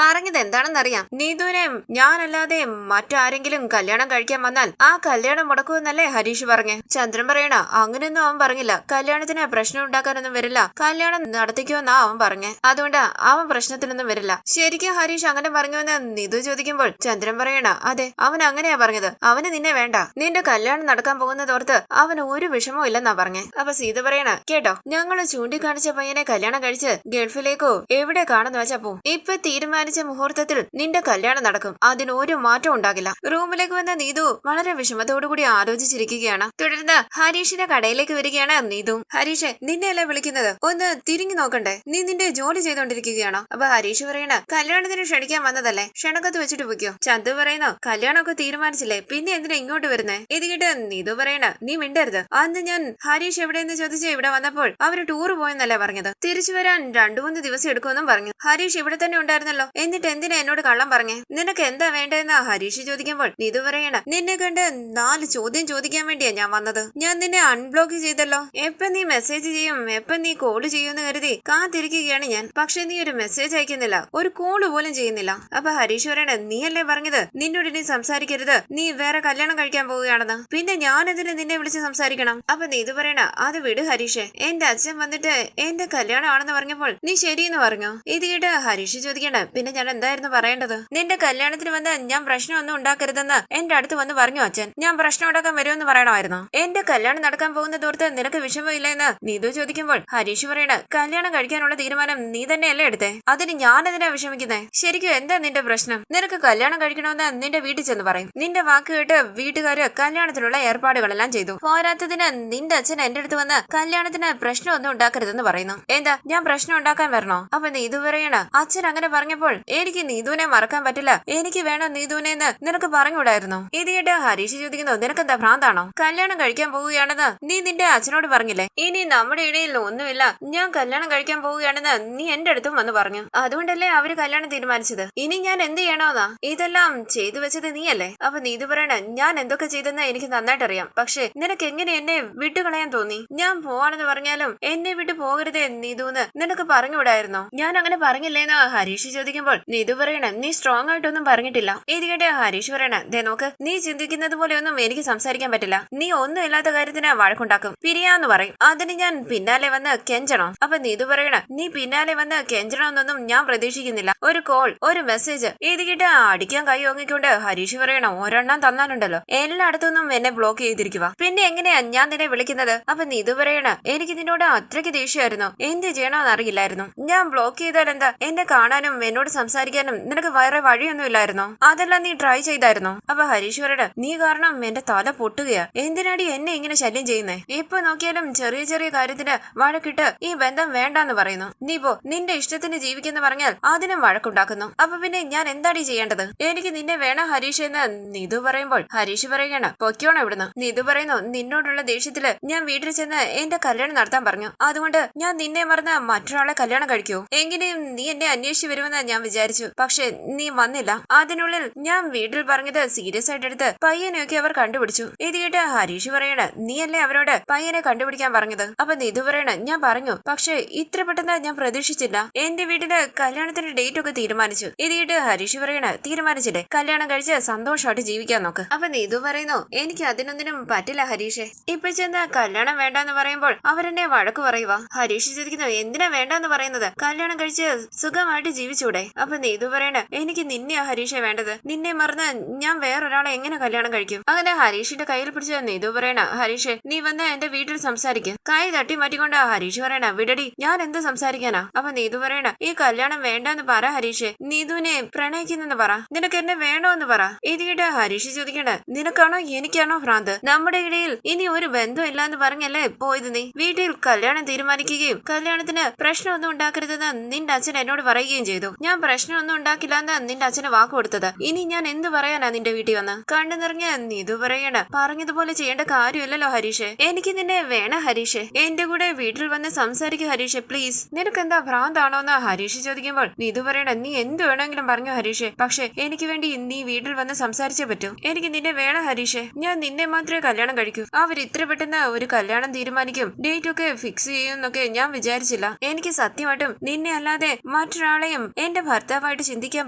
പറഞ്ഞത് എന്താണെന്നറിയാം, നീതുവിനെ ഞാനല്ലാതെ മറ്റാരെങ്കിലും കല്യാണം കഴിക്കാൻ വന്നാൽ ആ കല്യാണം മുടക്കുമെന്നല്ലേ ഹരീഷ് പറഞ്ഞേ? ചന്ദ്രൻ പറയണ അങ്ങനെയൊന്നും അവൻ പറഞ്ഞില്ല, കല്യാണത്തിന് പ്രശ്നം ഉണ്ടാക്കാനൊന്നും വരില്ല, കല്യാണം നടത്തിക്കുമെന്നാ അവൻ പറഞ്ഞേ, അതുകൊണ്ട് അവൻ പ്രശ്നത്തിനൊന്നും വരില്ല. ശരിക്കും ഹരീഷ് അങ്ങനെ പറഞ്ഞുവെന്ന് നീതു ചോദിക്കുമ്പോൾ ചന്ദ്രൻ പറയണ അതെ, അവൻ അങ്ങനെയാ പറഞ്ഞത്, അവന് നിന്നെ വേണ്ട, നിന്റെ കല്യാണം നടക്കാൻ പോകുന്നതോർത്ത് അവന് ഒരു വിഷമവും ഇല്ലെന്നാ പറഞ്ഞേ. അപ്പൊ സീത പറയണ കേട്ടോ, ഞങ്ങള് ചൂണ്ടിക്കാണിച്ച പയ്യനെ കല്യാണം കഴിച്ച് ഗൾഫിലേക്കോ എവിടെ കാണുന്നു വെച്ചാ പോ, ഇപ്പൊ തീരുമാനിച്ച മുഹൂർത്തത്തിൽ നിന്റെ കല്യാണം നടക്കും, അതിനൊരു മാറ്റം ഉണ്ടാകില്ല. റൂമിലേക്ക് വന്ന നീതു വളരെ വിഷമത്തോടുകൂടി ആലോചിച്ചിരിക്കുകയാണ്. തുടർന്ന് ഹരീഷിന്റെ കടയിലേക്ക് വരികയാണ് നീതു. ഹരീഷ് നിന്നെ അല്ലേ വിളിക്കുന്നത്, ഒന്ന് തിരിഞ്ഞു നോക്കണ്ടേ, നീ നിന്റെ ജോലി ചെയ്തോണ്ടിരിക്കുകയാണോ? അപ്പൊ ഹരീഷ് പറയണ കല്യാണത്തിന് ക്ഷണിക്കാൻ വന്നതല്ലേ, ക്ഷണക്കത്ത് വെച്ചിട്ട് പോയിക്കോ. ചന്തു പറയുന്നു കല്യാണമൊക്കെ തീരുമാനിച്ചില്ലേ, പിന്നെ എന്തിനാ ഇങ്ങോട്ട് വരുന്നേ? ഇത് കേട്ട് നീതു പറയണ നീ മിണ്ടരുത്, അന്ന് ഞാൻ ഹരീഷ് എവിടെയെന്ന് ചോദിച്ച് ഇവിടെ വന്നപ്പോൾ അവര് ടൂർ പോയെന്നല്ലേ പറഞ്ഞത്, തിരിച്ചു വരാൻ 2-3 ദിവസം എടുക്കുമെന്നും പറഞ്ഞു. ഹരീഷ് ഇവിടെ തന്നെ ഉണ്ടായിരുന്നല്ലോ, എന്നിട്ട് എന്തിനാ എന്നോട് കള്ളം പറഞ്ഞേ? നിനക്ക് എന്താ വേണ്ടതെന്നാ ഹരീഷ് ചോദിക്കുമ്പോൾ നീതു പറയണ നിന്നെ കണ്ട് 4 ചോദ്യം ചോദിക്കാൻ വേണ്ടിയാ ഞാൻ വന്നത്, ഞാൻ നിന്നെ അൺബ്ലോക്ക് ചെയ്തല്ലോ, എപ്പം നീ മെസ്സേജ് ചെയ്യും എപ്പം നീ കോള് ചെയ്യുമെന്ന് കരുതി കാത്തിരിക്കുകയാണ് ഞാൻ, പക്ഷെ നീ ഒരു മെസ്സേജ് അയക്കുന്നില്ല, ഒരു കോള് പോലും ചെയ്യുന്നില്ല. അപ്പൊ ഹരീഷ് പറയണ നീ അല്ലേ പറഞ്ഞത് നിന്നോട് ഇനി സംസാരിക്കരുത്, നീ വേറെ കല്യാണം കഴിക്കാൻ പോവുകയാണെന്ന്, പിന്നെ ഞാൻ ഇതിന് നിന്നെ വിളിച്ച് സംസാരിക്കണം? അപ്പൊ നീതു പറയണ അത് വിട് ഹരീഷ്, എന്റെ അച്ഛൻ വന്നിട്ട് എന്റെ കല്യാണം ആണെന്ന് പറഞ്ഞപ്പോൾ നീ ശരിയെന്ന് പറഞ്ഞു. ഇത് കേട്ട് ഹരീഷ് ചോദിക്കണ്ട പിന്നെ ഞാൻ എന്തായിരുന്നു പറയേണ്ടത്? നിന്റെ കല്യാണത്തിന് വന്ന് ഞാൻ പ്രശ്നമൊന്നും ഉണ്ടാക്കരുതെന്ന് എന്റെ അടുത്ത് വന്ന് പറഞ്ഞു അച്ഛൻ, ഞാൻ പ്രശ്നം ഉണ്ടാക്കാൻ വരുമെന്ന് പറയണമായിരുന്നു. എന്റെ കല്യാണം നടക്കാൻ പോകുന്നതോർത്ത് നിനക്ക് വിഷമമില്ല എന്ന് നീതു ചോദിക്കുമ്പോൾ ഹരീഷ് പറയണ കല്യാണം കഴിക്കാനുള്ള തീരുമാനം നീ തന്നെയല്ലേ എടുത്തേ, അതിന് ഞാനെതിനാ വിഷമിക്കുന്നേ? ശരിക്കും എന്താ നിന്റെ പ്രശ്നം? നിനക്ക് കല്യാണം കഴിക്കണമെന്ന് നിന്റെ വീട്ടിൽ ചെന്ന് പറയും, നിന്റെ വാക്ക് കേട്ട് വീട്ടുകാര് കല്യാണത്തിനുള്ള ഏർപ്പാടുകളെല്ലാം ചെയ്തു, പോരാത്തതിന് നിന്റെ അച്ഛൻ എന്റെ അടുത്ത് വന്ന് കല്യാണത്തിന് പ്രശ്നമൊന്നും ഉണ്ടാക്കരുതെന്ന് പറയുന്നു. എന്താ ഞാൻ പ്രശ്നം ഉണ്ടാക്കാൻ വരണോ? അപ്പൊ നീതു പറയണ അച്ഛൻ അങ്ങനെ പറഞ്ഞപ്പോൾ എനിക്ക് നീതുവിനെ മറക്കാൻ പറ്റില്ല, എനിക്ക് വേണം നീതുവിനെ എന്ന് നിനക്ക് പറഞ്ഞുകൂടായിരുന്നു? ഇത് കേട്ട് ഹരീഷ് ചോദിക്കുന്നു നിനക്കെന്താ ഭ്രാന്താണോ? കല്യാണം കഴിക്കാൻ പോവുകയാണെന്ന് നീ നിന്റെ അച്ഛനോട് പറഞ്ഞില്ലേ? ഇനി നമ്മുടെ ഇടയിൽ ഒന്നുമില്ല, ഞാൻ കല്യാണം കഴിക്കാൻ പോവുകയാണെന്ന് നീ എന്റെ അടുത്തും വന്ന് പറഞ്ഞു, അതുകൊണ്ടല്ലേ അവര് കല്യാണം തീരുമാനിച്ചത്, ഇനി ഞാൻ എന്ത് ചെയ്യണോന്നാ? ഇതെല്ലാം ചെയ്തു വെച്ചത് നീയല്ലേ? അപ്പൊ നീതു പറയണ ഞാൻ എന്തൊക്കെ ചെയ്തെന്ന് എനിക്ക് നന്നായിട്ട് അറിയാം, പക്ഷെ നിനക്ക് എങ്ങനെ എന്നെ വിട്ടുകളയാൻ തോന്നി? ഞാൻ പോവാണെന്ന് പറഞ്ഞാലും എന്നെ വിട്ടു പോകരുതേ നീതുന്ന് നിനക്ക് പറഞ്ഞുകൂടായിരുന്നോ? ഞാൻ അങ്ങനെ പറഞ്ഞില്ലേന്ന് ഹരീഷ് ചോദിക്കുമ്പോൾ നീതു പറയണ നീ സ്ട്രോങ് ആയിട്ടൊന്നും പറഞ്ഞിട്ടില്ല. ഇത് കേട്ട് ഹരീഷ് പറയണ ദേ നോക്ക്, നീ ചിന്തിക്കുന്നത് പോലെ ഒന്നും എനിക്ക് സംസാരിക്കാൻ പറ്റില്ല, നീ ഒന്നും ഇല്ലാത്ത കാര്യത്തിന് വഴക്കുണ്ടാക്കും, പിരിയാന്ന് പറയും, അതിന് ഞാൻ പിന്നാലെ വന്ന് കെഞ്ചണോ? അപ്പൊ നീതു പറയണ നീ പിന്നാലെ വന്ന് കെഞ്ചണമെന്നൊന്നും ഞാൻ പ്രതീക്ഷിക്കുന്നില്ല, ഒരു കോൾ ഒരു മെസ്സേജ്. ഇത് കേട്ട് അടിക്കാൻ കൈ ഓങ്ങിക്കൊണ്ട് ഹരീഷ് പറയണ ഒരെണ്ണം തന്നാലുണ്ടല്ലോ എല്ലായിടത്തുനിന്നും എന്നെ ബ്ലോക്ക് ചെയ്തിരിക്കുക, പിന്നെ എങ്ങനെയാ ഞാൻ നിന്നെ വിളിക്കുന്നത്? അപ്പൊ നീതു പറയണ എനിക്ക് നിന്നോട് അത്രയ്ക്ക് ദേഷ്യമായിരുന്നു, എന്ത് ചെയ്യണമെന്ന് അറിയില്ലായിരുന്നു, ഞാൻ ബ്ലോക്ക് ചെയ്താൽ എന്താ എന്നെ കാണാനും എന്നോട് സംസാരിക്കാനും നിനക്ക് വേറെ വഴിയൊന്നും ഇല്ലായിരുന്നോ? അതെല്ലാം നീ ട്രൈ ചെയ്തായിരുന്നോ? അപ്പൊ ഹരീഷ് പറയണ നീ കാരണം എന്റെ തല പൊട്ടുകയാ, എന്തിനാടി എന്നെ ഇങ്ങനെ ശല്യം ചെയ്യുന്നേ? ഇപ്പൊ നോക്കിയാലും ചെറിയ ചെറിയ കാര്യത്തിന് വഴക്കിട്ട് ഈ ബന്ധം വേണ്ടാന്ന് പറയുന്നു, നീ പോ നിന്റെ ഇഷ്ടത്തിന് ജീവിക്കെന്ന് പറഞ്ഞാൽ അതിനും വഴക്കുണ്ടാക്കുന്നു, അപ്പൊ പിന്നെ ഞാൻ എന്താടി ചെയ്യേണ്ടത്? എനിക്ക് നിന്നെ വേണം ഹരീഷ് എന്ന് നീതു പറയുമ്പോൾ ഹരീഷ് പറയുകയാണ് പൊക്കോണം ഇവിടുന്ന്. നീതു പറയുന്നു നിന്നോടുള്ള ദേഷ്യത്തില് ഞാൻ വീട്ടിൽ ചെന്ന് എന്റെ കല്യാണം നടത്താൻ പറഞ്ഞു, അതുകൊണ്ട് ഞാൻ നിന്നെ മറന്ന് മറ്റൊരാളെ കല്യാണം കഴിക്കും. കഴിക്കോ? എങ്ങനെയും നീ എന്നെ അന്വേഷിച്ചു വരുമെന്ന് ഞാൻ വിചാരിച്ചു. പക്ഷെ നീ വന്നില്ല. അതിനുള്ളിൽ ഞാൻ വീട്ടിൽ പറഞ്ഞത് സീരിയസ് ആയിട്ട് എടുത്ത് പയ്യനെയൊക്കെ അവർ കണ്ടുപിടിച്ചു. ഇത് കേട്ട് ഹരീഷ് പറയണ, നീയല്ലേ അവരോട് പയ്യനെ കണ്ടുപിടിക്കാൻ പറഞ്ഞത്? അപ്പൊ നീതു പറയണ, ഞാൻ പറഞ്ഞു, പക്ഷെ ഇത്ര പെട്ടെന്ന് ഞാൻ പ്രതീക്ഷിച്ചില്ല. എന്റെ വീട്ടില് കല്യാണത്തിന്റെ ഡേറ്റ് ഒക്കെ തീരുമാനിച്ചു. ഇത് കേട്ട് ഹരീഷ് പറയണ, തീരുമാനിച്ചില്ലേ? കല്യാണം കഴിച്ച് സന്തോഷമായിട്ട് ജീവിക്കാൻ നോക്ക്. അപ്പൊ നീതു പറയുന്നു, എനിക്ക് അതിനൊന്നിനും പറ്റില്ല ഹരീഷെ. ഇപ്പൊ ചെന്ന് കല്യാണം വേണ്ടെന്ന് പറയുമ്പോൾ അവരെന്നെ വഴക്ക് പറയുക. ഹരീഷ് ചോദിക്കുന്നു, എന്തിനാ വേണ്ടെന്ന് പറയുന്നത്? കല്യാണം കഴിച്ച് സുഖമായിട്ട് ജീവിച്ചൂടെ? അപ്പൊ നീതു പറയണ, എനിക്ക് നിന്നെയാ ഹരീഷെ വേണ്ടത്. നിന്നെ മറന്ന് ഞാൻ വേറൊരാളെ എങ്ങനെ കല്യാണം കഴിക്കും? അങ്ങനെ ഹരീഷിന്റെ കയ്യിൽ പിടിച്ച നീതു പറയണ, ഹരീഷെ നീ വന്ന് എന്റെ വീട്ടിൽ സംസാരിക്കും. കൈ തട്ടി മാറ്റിക്കൊണ്ട് ഹരീഷ് പറയണ, വിടടി, ഞാൻ എന്ത് സംസാരിക്കാനാ? അപ്പൊ നീതു പറയണ, ഈ കല്യാണം വേണ്ടെന്ന് പറ ഹരീഷെ. നീതുവിനെ പ്രണയിക്കുന്നെന്ന് പറ. നിനക്ക് എന്നെ വേണോ എന്ന് പറ. ഇത് കേട്ട് ഹരീഷ് ചോദിക്കണ്ട, നിനക്കാണോ എനിക്കാണോ ഭ്രാന്ത്? നമ്മുടെ ഇടയിൽ ഇനി ഒരു ബന്ധം ഇല്ലാന്ന് പറഞ്ഞല്ലേ പോയത് നീ? വീട്ടിൽ കല്യാണം തീരുമാനിക്കുകയും കല്യാണത്തിന് പ്രശ്നമൊന്നും ഉണ്ടാക്കരുതെന്ന് നിന്റെ അച്ഛൻ എന്നോട് പറയുകയും ചെയ്തു. ഞാൻ പ്രശ്നമൊന്നും ഉണ്ടാക്കില്ലാന്ന് നിന്റെ അച്ഛന് വാക്ക് കൊടുത്തത്. ഇനി ഞാൻ എന്ത് പറയാനാ നിന്റെ വീട്ടിൽ വന്ന്? കണ്ടു നിറഞ്ഞ നീതു പറയണ, പറഞ്ഞതുപോലെ ചെയ്യേണ്ട കാര്യമില്ലല്ലോ ഹരീഷെ. എനിക്ക് നിന്നെ വേണം ഹരീഷെ. എന്റെ കൂടെ വീട്ടിൽ വന്ന് സംസാരിക്കും ഹരീഷെ, പ്ലീസ്. നിനക്ക് എന്താ ഭ്രാന്താണോന്ന് ഹരീഷ് ചോദിക്കുമ്പോൾ നീതു പറയണ, നീ എന്ത് വേണമെങ്കിലും പറഞ്ഞു ഹരീഷെ, പക്ഷെ എനിക്ക് വേണ്ടി നീ വീട്ടിൽ വന്ന് സംസാരിച്ചേ പറ്റൂ. എനിക്ക് നിന്നെ വേണം ഹരീഷെ. ഞാൻ നിന്നെ മാത്രമേ കല്യാണം കഴിക്കൂ. അവർ ഇത്ര പെട്ടെന്ന് ഒരു കല്യാണം തീരുമാനിക്കും, ഡേറ്റ് ഒക്കെ ഫിക്സ് ചെയ്യുന്നൊക്കെ ഞാൻ വിചാരിച്ചില്ല. എനിക്ക് സത്യമായിട്ടും നിന്നെ അല്ലാതെ മറ്റൊരാളെയും എന്റെ ഭർത്താവായിട്ട് ചിന്തിക്കാൻ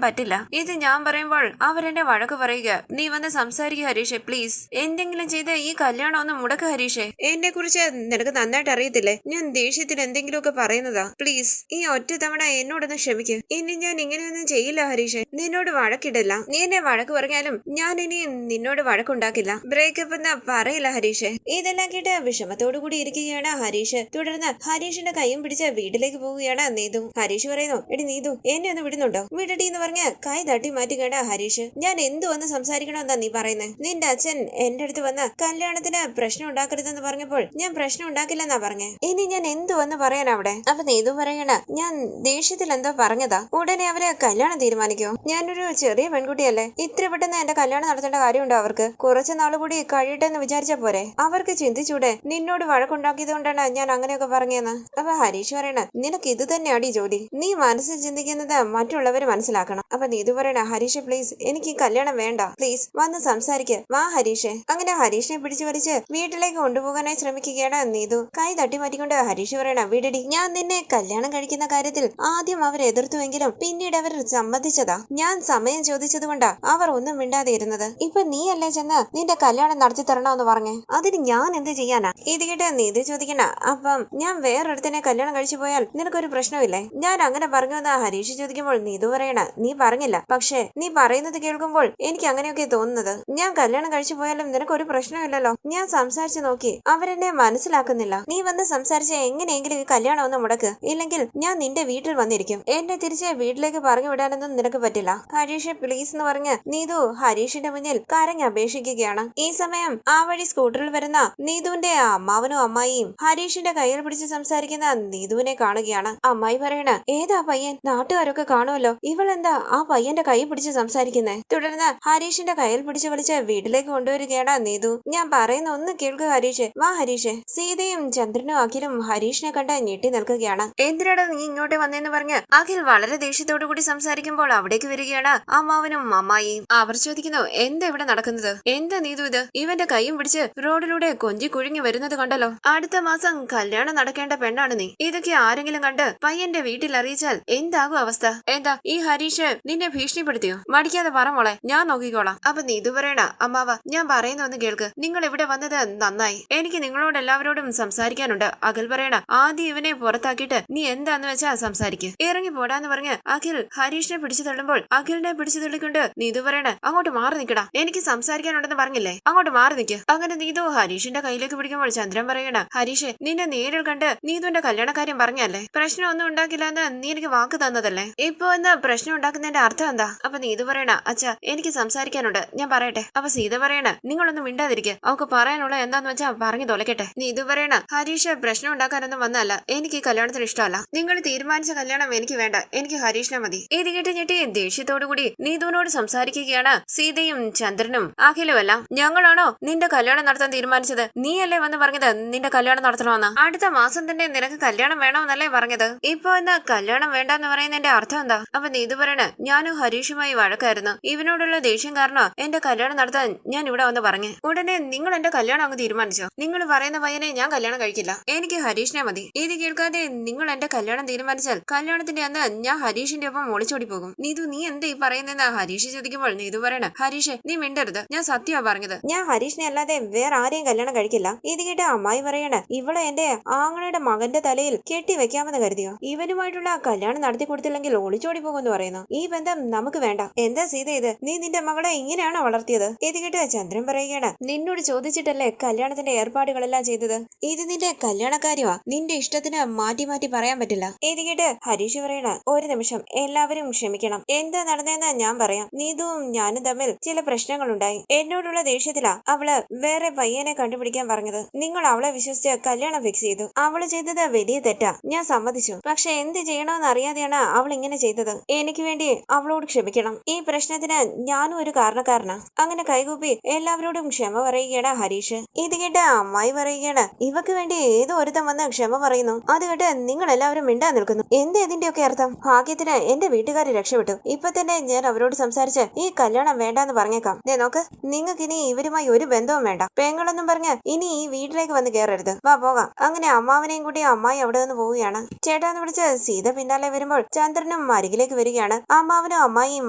പറ്റില്ല. ഇത് ഞാൻ പറയുമ്പോൾ അവരെന്നെ വഴക്ക് പറയുക. നീ വന്ന് സംസാരിക്കുക ഹരീഷെ, പ്ലീസ്. എന്തെങ്കിലും ചെയ്ത് ഈ കല്യാണം ഒന്ന് മുടക്ക് ഹരീഷെ. എന്നെ കുറിച്ച് നിനക്ക് നന്നായിട്ട് അറിയത്തില്ലേ? ഞാൻ ദേഷ്യത്തിൽ എന്തെങ്കിലുമൊക്കെ പറയുന്നതാ. പ്ലീസ് ഈ ഒറ്റ തവണ എന്നോടൊന്ന് ക്ഷമിക്ക്. ഇനി ഞാൻ ഇങ്ങനെയൊന്നും ചെയ്യില്ല ഹരീഷെ. നിന്നോട് വഴക്കിടില്ല. നീ എന്നെ വഴക്ക് പറഞ്ഞാലും ഞാൻ ഇനി നിന്നോട് വഴക്കുണ്ടാക്കില്ല. ബ്രേക്കപ്പ് എന്നാ പറയില്ല ഹരീഷെ. ഇതെല്ലാം കേട്ട് വിഷമത്തോടു കൂടി ഇരിക്കുകയാണ് ഹരീഷ്. തുടർന്ന് ഹരീഷിന്റെ കൈയും പിടിച്ച് വീട്ടിലേക്ക് പോവുകയാണ് നീതു. ഹരീഷ് പറയുന്നു, എടി നീതു, എന്നെ ഒന്ന് വിടുന്നുണ്ടോ? വിടടി എന്ന് പറഞ്ഞ് കൈ തട്ടി മാറ്റുകയാണ് ഹരീഷ്. ഞാൻ എന്തു വന്ന് സംസാരിക്കണമെന്നാ നീ പറയുന്നത്? നിന്റെ അച്ഛൻ എന്റെ അടുത്ത് വന്ന് കല്യാണത്തിന് പ്രശ്നം ഉണ്ടാക്കരുതെന്ന് പറഞ്ഞപ്പോൾ ഞാൻ പ്രശ്നം ഉണ്ടാക്കില്ലെന്നാ പറഞ്ഞേ. ഇനി ഞാൻ എന്തു വന്ന് പറയാൻ അവിടെ? അപ്പൊ നീതു പറയണ, ഞാൻ ദേഷ്യത്തിൽ എന്തോ പറഞ്ഞതാ. ഉടനെ അവര് കല്യാണം തീരുമാനിക്കോ? ഞാനൊരു ചെറിയ പെൺകുട്ടിയല്ലേ. ഇത്ര പെട്ടെന്ന് എന്റെ കല്യാണം നടത്തേണ്ട കാര്യമുണ്ടോ അവർക്ക്? കുറച്ചു നാൾ കൂടി കഴിയട്ടെ എന്ന് വിചാരിച്ച പോരെ? അവർക്ക് ചിന്തിച്ചൂടെ നിന്നോട് വഴക്കുണ്ടാക്കിയത് കൊണ്ടാണ് ഞാൻ അങ്ങനെയൊക്കെ പറഞ്ഞതെന്ന്? അപ്പൊ ഹരീഷ് പറയണ, നിനക്ക് ഇത് തന്നെയാണ് ഈ ജോലി. നീ മനസ്സിൽ ചിന്തിക്കുന്നത് മറ്റുള്ളവര് മനസ്സിലാക്കണം. അപ്പൊ നീതു പറയണ, ഹരീഷ് പ്ലീസ്, എനിക്ക് ഈ കല്യാണം വേണ്ട. പ്ലീസ് വന്ന് സംസാരിക്ക്. വാ ഹരീഷെ. അങ്ങനെ ഹരീഷിനെ പിടിച്ചു വലിച്ച് വീട്ടിലേക്ക് കൊണ്ടുപോകാനായി ശ്രമിക്കുകയാണ് നീതു. കൈ തട്ടി മാറ്റിക്കൊണ്ട് ഹരീഷ് പറയണ, വിടടി. ഞാൻ നിന്നെ കല്യാണം കഴിക്കുന്ന കാര്യത്തിൽ ആദ്യം അവർ എതിർത്തുവെങ്കിലും പിന്നീട് അവർ സമ്മതിച്ചതാ. ഞാൻ സമയം ചോദിച്ചത് കൊണ്ടാ അവർ ഒന്നും മിണ്ടാതെ ഇരുന്നത്. ഇപ്പൊ നീ അല്ലേ ചെന്ന് നിന്റെ കല്യാണം നടത്തി തരണമെന്ന് പറഞ്ഞേ. അതിന് ഞാൻ എന്ത് ചെയ്യാനാ? ഇത് കേട്ട് നീതു ചോദിക്കണ, അപ്പം ഞാൻ വേറൊരുത്തനെ കല്യാണം കഴിച്ചു പോയാൽ നിനക്കൊരു പ്രശ്നമില്ലേ? ഞാൻ അങ്ങനെ പറഞ്ഞു എന്ന് ഹരീഷ് ചോദിക്കുമ്പോൾ നീതു പറയണ, നീ പറഞ്ഞില്ല, പക്ഷെ നീ പറയുന്നത് കേൾക്കുമ്പോൾ എനിക്ക് അങ്ങനെയൊക്കെ തോന്നുന്നത്. ഞാൻ കല്യാണം കഴിച്ചു പോയാലും നിനക്കൊരു പ്രശ്നമില്ലല്ലോ. ഞാൻ സംസാരിച്ചു നോക്കി, അവരെന്നെ മനസ്സിലാക്കുന്നില്ല. നീ വന്ന് സംസാരിച്ച എങ്ങനെയെങ്കിലും ഈ കല്യാണം ഒന്ന് മുടക്ക്. ഇല്ലെങ്കിൽ ഞാൻ നിന്റെ വീട്ടിൽ വന്നിരിക്കും. എന്നെ തിരിച്ച് വീട്ടിലേക്ക് പറഞ്ഞു വിടാനൊന്നും നിനക്ക് പറ്റില്ല. ഹരീഷ് പ്ലീസ് എന്ന് പറഞ്ഞ് നീതു ഹരീഷിന്റെ മുന്നിൽ കരഞ്ഞപേക്ഷിക്കുകയാണ്. ഈ സമയം ആ വഴി സ്കൂട്ടറിൽ വരുന്ന നീതുവിന്റെ അമ്മാവനും അമ്മായിയും ഹരീഷിന്റെ കയ്യിൽ പിടിച്ച് സംസാരിക്കുന്ന നീതുവിനെ കാണുകയാണ്. അമ്മായി പറയണ, ഏതാ പയ്യൻ? നാട്ടുകാരൊക്കെ കാണുമല്ലോ. ഇവളെന്താ ആ പയ്യന്റെ കൈ പിടിച്ച് സംസാരിക്കുന്നേ? തുടർന്ന് ഹരീഷിന്റെ കയ്യിൽ പിടിച്ച് വലിച്ച് വീട്ടിലേക്ക് കൊണ്ടുവരികയാണ് നീതു. ഞാൻ പറയുന്ന ഒന്ന് കേൾക്കുക ഹരീഷ്. വാ ഹരീഷ്. സീതയും ചന്ദ്രനും അഖിലും ഹരീഷിനെ കണ്ട് ഞെട്ടി നിൽക്കുകയാണ്. എന്തിനാടാ നീ ഇങ്ങോട്ട് വന്നേന്ന് പറഞ്ഞ് അഖിൽ വളരെ ദേഷ്യത്തോടു കൂടി സംസാരിക്കുമ്പോൾ അവിടേക്ക് വരികയാണ് അമ്മാവനും അമ്മായിയും. അവർ ചോദിക്കുന്നു, എന്താ ഇവിടെ നടക്കുന്നത്? എന്താ നീതു ഇത്? ഇവന്റെ കൈയും പിടിച്ച് റോഡിലൂടെ കൊഞ്ചി കുഴിഞ്ഞു വരുന്നത് കണ്ടല്ലോ. അടുത്ത മാസം കല്യാണം നടക്കേണ്ട പെണ്ണാണ് നീ. ഇതൊക്കെ ആരെങ്കിലും കണ്ട് പയ്യന്റെ വീട്ടിൽ അറിയിച്ചാൽ എന്താകും അവസ്ഥ? എന്താ ഈ ഹരീഷ് നിന്നെ ഭീഷണിപ്പെടുത്തിയോ? മടിക്കാതെ പറ മോളെ, ഞാൻ നോക്കിക്കോളാം. അപ്പൊ നീതു പറയണ, അമ്മാവ ഞാൻ പറയുന്ന ഒന്ന് കേൾക്ക്. നിങ്ങൾ ഇവിടെ വന്നത് നന്നായി. എനിക്ക് നിങ്ങളോട് എല്ലാവരോടും സംസാരിക്കാനുണ്ട്. അഖിൽ പറയണ, ആദ്യം ഇവനെ പുറത്താക്കിയിട്ട് നീ എന്താന്ന് വെച്ചാ സംസാരിക്ക്. ഇറങ്ങി പോടാന്ന് പറഞ്ഞ് അഖിൽ ഹരീഷിനെ പിടിച്ചു തള്ളുമ്പോൾ അഖിലിനെ പിടിച്ചു തള്ളിക്കൊണ്ട് നീതു പറയണ, അങ്ങോട്ട് മാറി നിക്കടാ. എനിക്ക് സംസാരിക്കാനുണ്ടെന്ന് പറഞ്ഞില്ലേ, അങ്ങോട്ട് മാറി നിക്ക്. അങ്ങനെ നീതു ഹരീഷിന്റെ കയ്യിലേക്ക് പിടിക്കുമ്പോൾ ചന്ദ്രൻ പറയണ, ഹരീഷ് നിന്നെ നേരിൽ കണ്ട് നീതുവിന്റെ കല്യാണക്കാര്യം പറഞ്ഞല്ലേ? പ്രശ്നമൊന്നും ഉണ്ടാക്കില്ല എന്ന് നീ എനിക്ക് വാക്ക് തന്നതല്ലേ? ഇപ്പൊ എന്താ പ്രശ്നം ഉണ്ടാക്കുന്നതിന്റെ അർത്ഥം എന്താ? അപ്പൊ നീതു പറയണ, അച്ഛാ എനിക്ക് സംസാരിക്കാനുണ്ട്, ഞാൻ പറയട്ടെ. അപ്പൊ സീത പറയണ, നിങ്ങളൊന്നും മിണ്ടാതിരിക്കുക. അവക്ക് പറയാനുള്ള എന്താന്ന് വെച്ചാ പറഞ്ഞു തൊലക്കട്ടെ. നീതു പറയണ, ഹരീഷ് പ്രശ്നം ഉണ്ടാക്കാനൊന്നും വന്നല്ല. എനിക്ക് ഈ കല്യാണത്തിന് ഇഷ്ടമല്ല. നിങ്ങൾ തീരുമാനിച്ച കല്യാണം എനിക്ക് വേണ്ട. എനിക്ക് ഹരീഷിനെ മതി. ഇത് കേട്ട് ഞെട്ടി ദേഷ്യത്തോടുകൂടി നീതുവിനോട് സംസാരിക്കുകയാണ് സീതയും ചന്ദ്രനും അഖിലുമല്ല. ഞങ്ങളാണോ നിന്റെ കല്യാണം നടത്താൻ തീരുമാനിച്ചത്? നീയല്ലേ വന്ന് പറഞ്ഞത് നിന്റെ കല്യാണം നടത്തണമെന്ന്? അടുത്ത മാസം തന്നെ നിനക്ക് കല്യാണം വേണമെന്നല്ലേ പറഞ്ഞത്? ഇപ്പൊ എന്നാ കല്യാണം വേണ്ടെന്ന് പറയുന്നതിന്റെ അർത്ഥം എന്താ? അപ്പൊ നീതു പറയണ ഞാനും ഹരീഷുമായി വഴക്കായിരുന്നു. ഇവനോടുള്ള ദേഷ്യം കാരണം എന്റെ കല്യാണം നടത്താൻ ഞാൻ ഇവിടെ വന്ന് പറഞ്ഞു. ഉടനെ നിങ്ങൾ എന്റെ കല്യാണം അങ്ങ് തീരുമാനിച്ചോ? നിങ്ങൾ പറയുന്ന പയ്യനെ ഞാൻ കല്യാണം കഴിക്കില്ല, എനിക്ക് ഹരീഷിനെ മതി. ഇത് കേൾക്കാതെ നിങ്ങൾ എന്റെ കല്യാണം തീരുമാനിച്ചാൽ കല്യാണത്തിന്റെ അന്ന് ഞാൻ ഹരീഷിന്റെ ഒപ്പം ഒളിച്ചോടി പോകും. നീതു നീ എന്താ ഈ പറയുന്നതെന്ന് ഹരീഷ് ചോദിക്കുമ്പോൾ നീതു പറയണ ഹരീഷ് നീ മിണ്ടരുത്, ഞാൻ സത്യമാ പറഞ്ഞത്. ഞാൻ ഹരീഷിനെ അല്ലാതെ വേറെ ആരെയും കല്യാണം കഴിക്കില്ല. ഇത് കേട്ട അമ്മായി പറയണ ഇവളെ എന്റെ ആങ്ങളുടെ മകന്റെ തലയിൽ കെട്ടി വെക്കാമെന്ന് കരുതിയോ? ഇവനുമായിട്ടുള്ള കല്യാണം നടത്തി കൊടുത്തില്ലെങ്കിൽ ഒളിച്ചോടി പോകുമെന്ന് പറയുന്നു. ഈ ബന്ധം നമുക്ക് വേണ്ട. എന്താ സീത ഇത്? നീ നിന്റെ മകളെ ഇങ്ങനെയാണോ വളർത്തിയത്? ഇത് കേട്ട് ചന്ദ്രൻ പറയുകയാണ് നിന്നോട് ചോദിച്ചിട്ടല്ലേ കല്യാണത്തിന്റെ ഏർപ്പാടുകളെല്ലാം ചെയ്തത്. ഇത് നിന്റെ കല്യാണക്കാര്യമാ, നിന്റെ ഇഷ്ടത്തിന് മാറ്റി മാറ്റി പറയാൻ പറ്റില്ല. ഇത് കേട്ട് ഹരീഷ് പറയണ ഒരു നിമിഷം എല്ലാവരും ക്ഷമിക്കണം. എന്താ നടന്നതെന്ന് ഞാൻ പറയാം. നീതുവും ഞാനും തമ്മിൽ ചില പ്രശ്നങ്ങളുണ്ടായി. എന്നോടുള്ള ദേഷ്യത്തിലാ അവള് വേറെ പയ്യനെ കണ്ടുപിടിക്കാൻ പറഞ്ഞത്. നിങ്ങൾ അവളെ വിശ്വസിച്ച് കല്യാണം ഫിക്സ് ചെയ്തു. അവള് ചെയ്തത് വലിയ തെറ്റാ, ഞാൻ സമ്മതിച്ചു. പക്ഷെ എന്ത് ചെയ്യണമെന്ന് അറിയാതെയാണ് അവൾ ഇങ്ങനെ ചെയ്തത്. എനിക്ക് വേണ്ടി അവളോട് ക്ഷമിക്കണം. ഈ പ്രശ്നത്തിന് ഞാനും ഒരു കാരണക്കാരനാ. അങ്ങനെ കൈകൂപ്പി എല്ലാവരോടും ക്ഷമ പറയുകയാണ് ഹരീഷ്. ഇത് കേട്ട് അമ്മായി പറയുകയാണ് ഇവക്ക് വേണ്ടി ഏതോ ഒരുത്തം വന്ന് ക്ഷമ പറയുന്നു. അത് കേട്ട് നിങ്ങൾ എല്ലാവരും മിണ്ടാൻ നിൽക്കുന്നു. എന്താ ഇതിന്റെയൊക്കെ അർത്ഥം? ഭാഗ്യത്തിന് എന്റെ വീട്ടുകാർ രക്ഷപ്പെട്ടു. ഇപ്പൊ തന്നെ ഞാൻ അവരോട് സംസാരിച്ച് ഈ കല്യാണം വേണ്ടാന്ന് പറഞ്ഞേക്കാം. നോക്ക്, നിങ്ങൾക്ക് ഇനി ഇവരുമായി ഒരു ബന്ധവും വേണ്ട. പെങ്ങളെന്നും പറഞ്ഞ് ഇനി ഈ വീട്ടിലേക്ക് വന്ന് കയറരുത്. വാ പോകാം. അങ്ങനെ അമ്മാവനെയും കൂടി അമ്മായി അവിടെ നിന്ന് പോവുകയാണ്. ചേട്ടാന്ന് വിളിച്ച് സീത പിന്നാലെ വരുമ്പോൾ ചന്ദ്രനും അരികിലേക്ക് വരികയാണ്. അമ്മാവനും അമ്മായിയും